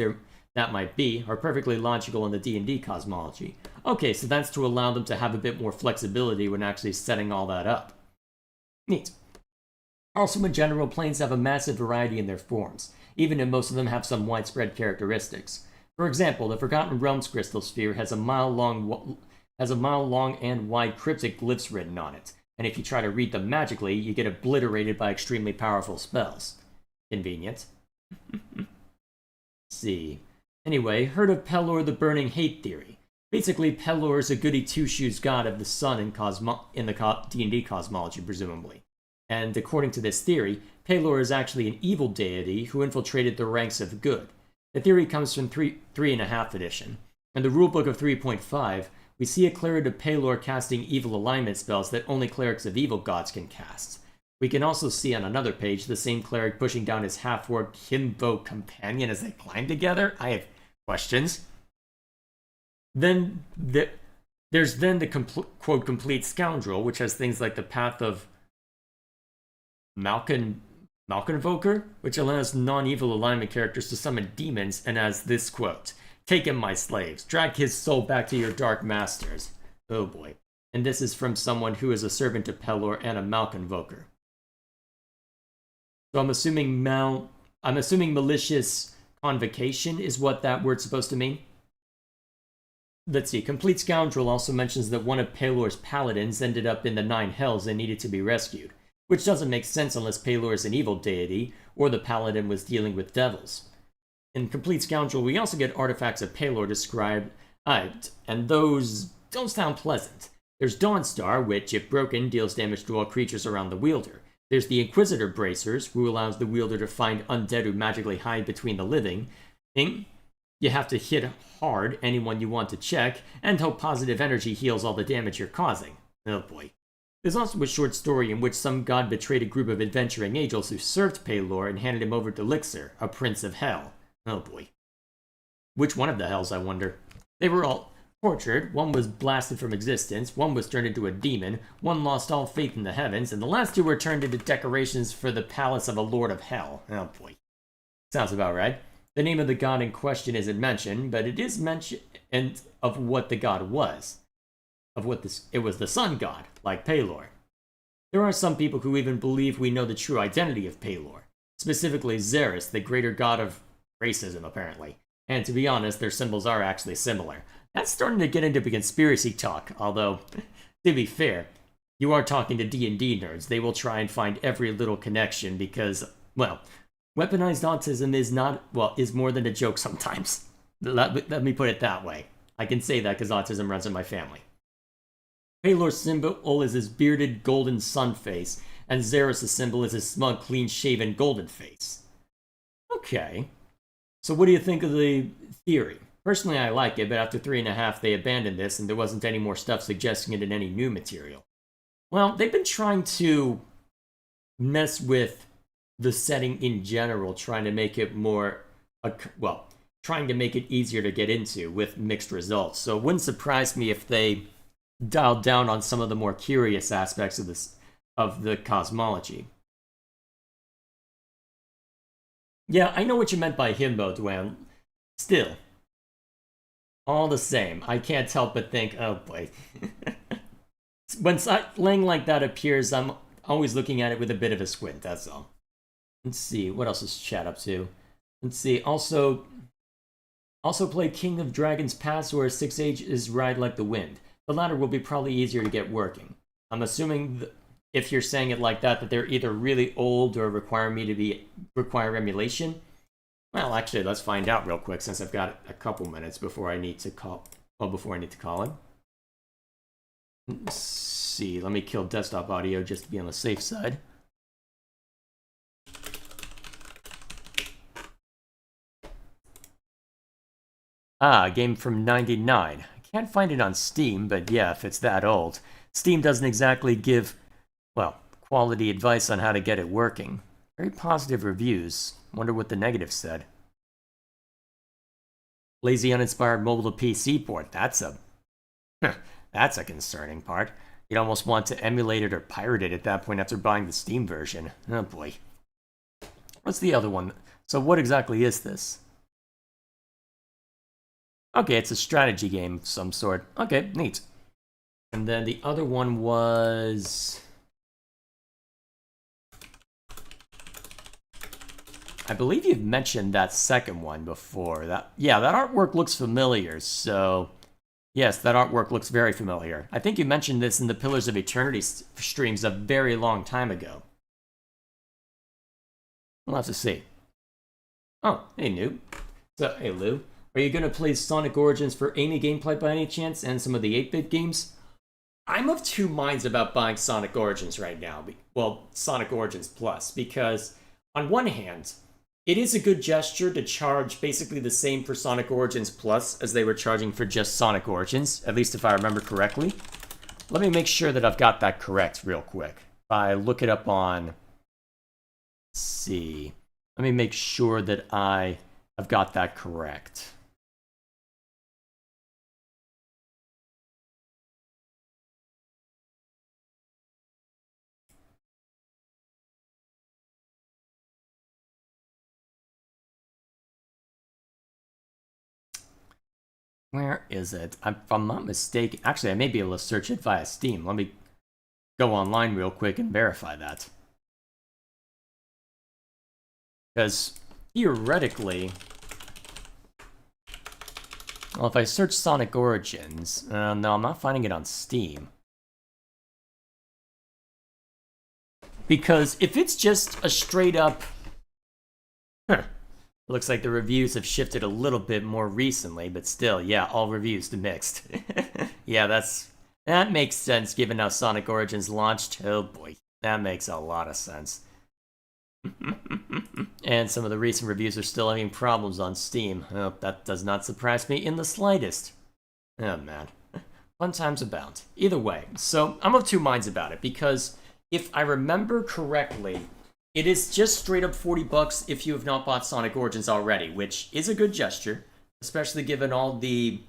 that might be, are perfectly logical in the D&D cosmology. Okay, so that's to allow them to have a bit more flexibility when actually setting all that up. Neat. Also, in general, planes have a massive variety in their forms, even if most of them have some widespread characteristics. For example, the Forgotten Realms crystal sphere has a mile-long and wide cryptic glyphs written on it, and if you try to read them magically, you get obliterated by extremely powerful spells. Convenient. See. Anyway, heard of Pelor the Burning Hate theory. Basically, Pelor is a goody two-shoes god of the sun in the D&D cosmology, presumably. And according to this theory, Pelor is actually an evil deity who infiltrated the ranks of good. The theory comes from 3.5 edition, and the rulebook of 3.5, We see a cleric of Pelor casting evil alignment spells that only clerics of evil gods can cast. We can also see on another page the same cleric pushing down his half-orc himbo companion as they climb together. I have questions. Then there's the quote complete scoundrel, which has things like the path of Malkinvoker, which allows non-evil alignment characters to summon demons, and has this quote: "Take him, my slaves. Drag his soul back to your dark masters." Oh boy. And this is from someone who is a servant of Pelor and a Malkinvoker. So I'm assuming malicious convocation is what that word's supposed to mean. Let's see. Complete Scoundrel also mentions that one of Pelor's paladins ended up in the Nine Hells and needed to be rescued, which doesn't make sense unless Pelor is an evil deity or the paladin was dealing with devils. In Complete Scoundrel, we also get artifacts of Pelor described, and those don't sound pleasant. There's Dawnstar, which, if broken, deals damage to all creatures around the wielder. There's the Inquisitor Bracers, who allows the wielder to find undead who magically hide between the living. You have to hit hard anyone you want to check, and hope positive energy heals all the damage you're causing. Oh boy. There's also a short story in which some god betrayed a group of adventuring angels who served Pelor and handed him over to Lixir, a prince of hell. Oh boy. Which one of the hells, I wonder? They were all tortured, one was blasted from existence, one was turned into a demon, one lost all faith in the heavens, and the last two were turned into decorations for the palace of a lord of hell. Oh boy. Sounds about right. The name of the god in question isn't mentioned, but it is mentioned of what the god was. It was the sun god, like Pelor. There are some people who even believe we know the true identity of Pelor, specifically Xeris, the greater god of racism, apparently. And to be honest, their symbols are actually similar. That's starting to get into conspiracy talk, although, to be fair, you are talking to D&D nerds. They will try and find every little connection because, well, weaponized autism is more than a joke sometimes. Let me put it that way. I can say that because autism runs in my family. Pelor's symbol is his bearded golden sun face, and Xeris' symbol is his smug, clean-shaven golden face. Okay. So what do you think of the theory? Personally, I like it, but after 3.5, they abandoned this, and there wasn't any more stuff suggesting it in any new material. Well, they've been trying to mess with the setting in general, trying to make it trying to make it easier to get into with mixed results. So it wouldn't surprise me if they dialed down on some of the more curious aspects of the cosmology. Yeah, I know what you meant by himbo, Dwayne. Still, all the same, I can't help but think, oh boy. When slang like that appears, I'm always looking at it with a bit of a squint, that's all. Let's see, what else is chat up to? Let's see, also play King of Dragons Pass or 6 Ages Ride Like the Wind. The latter will be probably easier to get working. I'm assuming if you're saying it like that they're either really old or require emulation. Well, actually, let's find out real quick since I've got a couple minutes before I need to call him. Let's see, let me kill desktop audio just to be on the safe side. A game from '99. I can't find it on Steam, but yeah, if it's that old. Steam doesn't exactly give, quality advice on how to get it working. Very positive reviews. Wonder what the negatives said. Lazy uninspired mobile to PC port. That's a concerning part. You'd almost want to emulate it or pirate it at that point after buying the Steam version. Oh boy. What's the other one? So what exactly is this? Okay, it's a strategy game of some sort. Okay, neat. And then the other one was... I believe you've mentioned that second one before. That artwork looks familiar, so... Yes, that artwork looks very familiar. I think you mentioned this in the Pillars of Eternity streams a very long time ago. We'll have to see. Oh, hey, Noob. So, hey, Lou. Are you going to play Sonic Origins for Amy gameplay by any chance, and some of the 8-bit games? I'm of two minds about buying Sonic Origins right now. Well, Sonic Origins Plus, because on one hand, it is a good gesture to charge basically the same for Sonic Origins Plus as they were charging for just Sonic Origins, at least if I remember correctly. Let me make sure that I've got that correct real quick. If I look it up on... Let's see. Let me make sure that I have got that correct. Where is it? If I'm not mistaken, actually I may be able to search it via Steam. Let me go online real quick and verify that. Because theoretically, well, if I search Sonic Origins, no, I'm not finding it on Steam. Because if it's just a straight up, looks like the reviews have shifted a little bit more recently, but still, yeah, all reviews are mixed. Yeah, that makes sense given how Sonic Origins launched. Oh boy, that makes a lot of sense. And some of the recent reviews are still having problems on Steam. Oh, that does not surprise me in the slightest. Oh man, fun times abound. Either way, so I'm of two minds about it, because if I remember correctly, it is just straight up $40 if you have not bought Sonic Origins already, which is a good gesture, especially given all the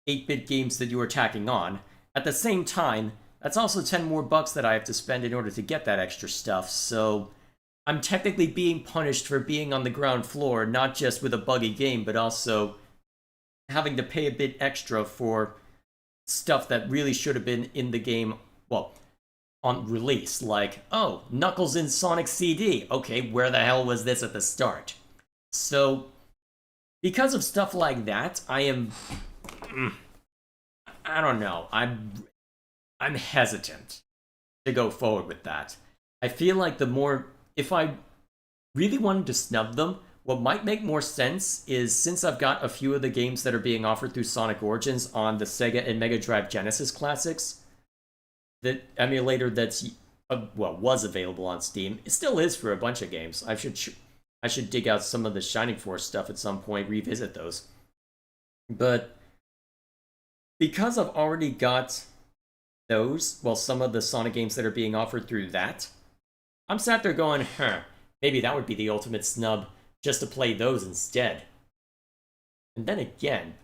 8-bit games that you are tacking on. At the same time, that's also 10 more bucks that I have to spend in order to get that extra stuff, so I'm technically being punished for being on the ground floor, not just with a buggy game, but also having to pay a bit extra for stuff that really should have been in the game, well, on release, like, oh, Knuckles in Sonic CD. Okay, where the hell was this at the start? So, because of stuff like that, I don't know, I'm hesitant to go forward with that. I feel like if I really wanted to snub them, what might make more sense is, since I've got a few of the games that are being offered through Sonic Origins on the Sega and Mega Drive Genesis classics, the emulator that's was available on Steam, it still is for a bunch of games. I should dig out some of the Shining Force stuff at some point, revisit those. But because I've already got those, well, some of the Sonic games that are being offered through that, I'm sat there going, maybe that would be the ultimate snub, just to play those instead. And then again,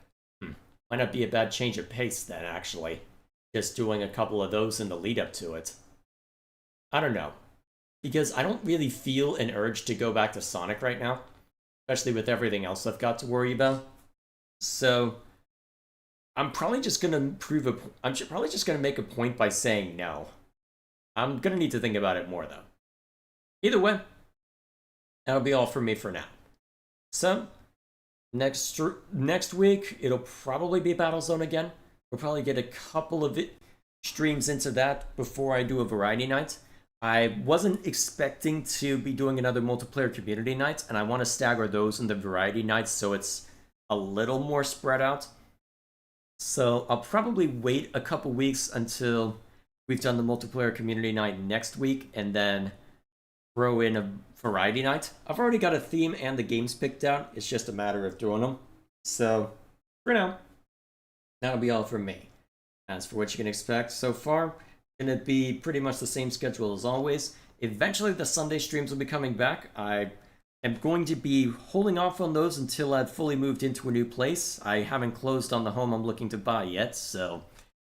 might not be a bad change of pace then, actually. Just doing a couple of those in the lead up to it. I don't know. Because I don't really feel an urge to go back to Sonic right now. Especially with everything else I've got to worry about. So, I'm probably just gonna make a point by saying no. I'm gonna need to think about it more though. Either way, that'll be all for me for now. So, next week, it'll probably be Battlezone again. We'll probably get a couple of streams into that before I do a variety night. I wasn't expecting to be doing another multiplayer community night, and I want to stagger those in the variety nights so it's a little more spread out. So I'll probably wait a couple weeks until we've done the multiplayer community night next week, and then throw in a variety night. I've already got a theme and the games picked out. It's just a matter of throwing them. So, for now, that'll be all from me. As for what you can expect so far, it's going to be pretty much the same schedule as always. Eventually, the Sunday streams will be coming back. I am going to be holding off on those until I've fully moved into a new place. I haven't closed on the home I'm looking to buy yet, so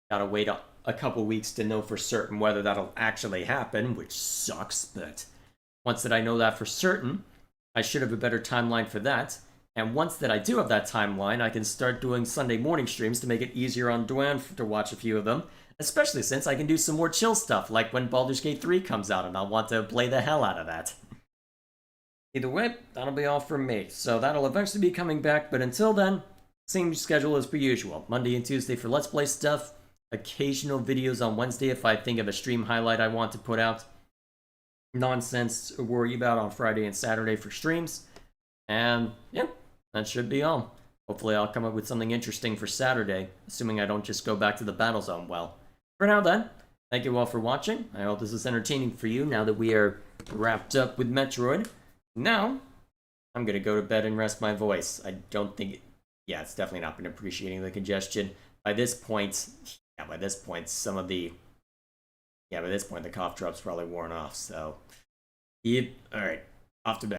gotta wait a couple weeks to know for certain whether that'll actually happen, which sucks, but once that I know that for certain, I should have a better timeline for that. And once that I do have that timeline, I can start doing Sunday morning streams to make it easier on Dwan to watch a few of them. Especially since I can do some more chill stuff, like when Baldur's Gate 3 comes out, and I'll want to play the hell out of that. Either way, that'll be all from me. So that'll eventually be coming back, but until then, same schedule as per usual. Monday and Tuesday for Let's Play stuff, occasional videos on Wednesday if I think of a stream highlight I want to put out. Nonsense to worry about on Friday and Saturday for streams. And yeah, that should be all. Hopefully I'll come up with something interesting for Saturday, assuming I don't just go back to the Battlezone well. For now then, thank you all for watching. I hope this is entertaining for you now that we are wrapped up with Metroid. Now, I'm gonna go to bed and rest my voice. I don't think, yeah, it's definitely not been appreciating the congestion. By this point, by this point, the cough drop's probably worn off, so. All right, off to bed.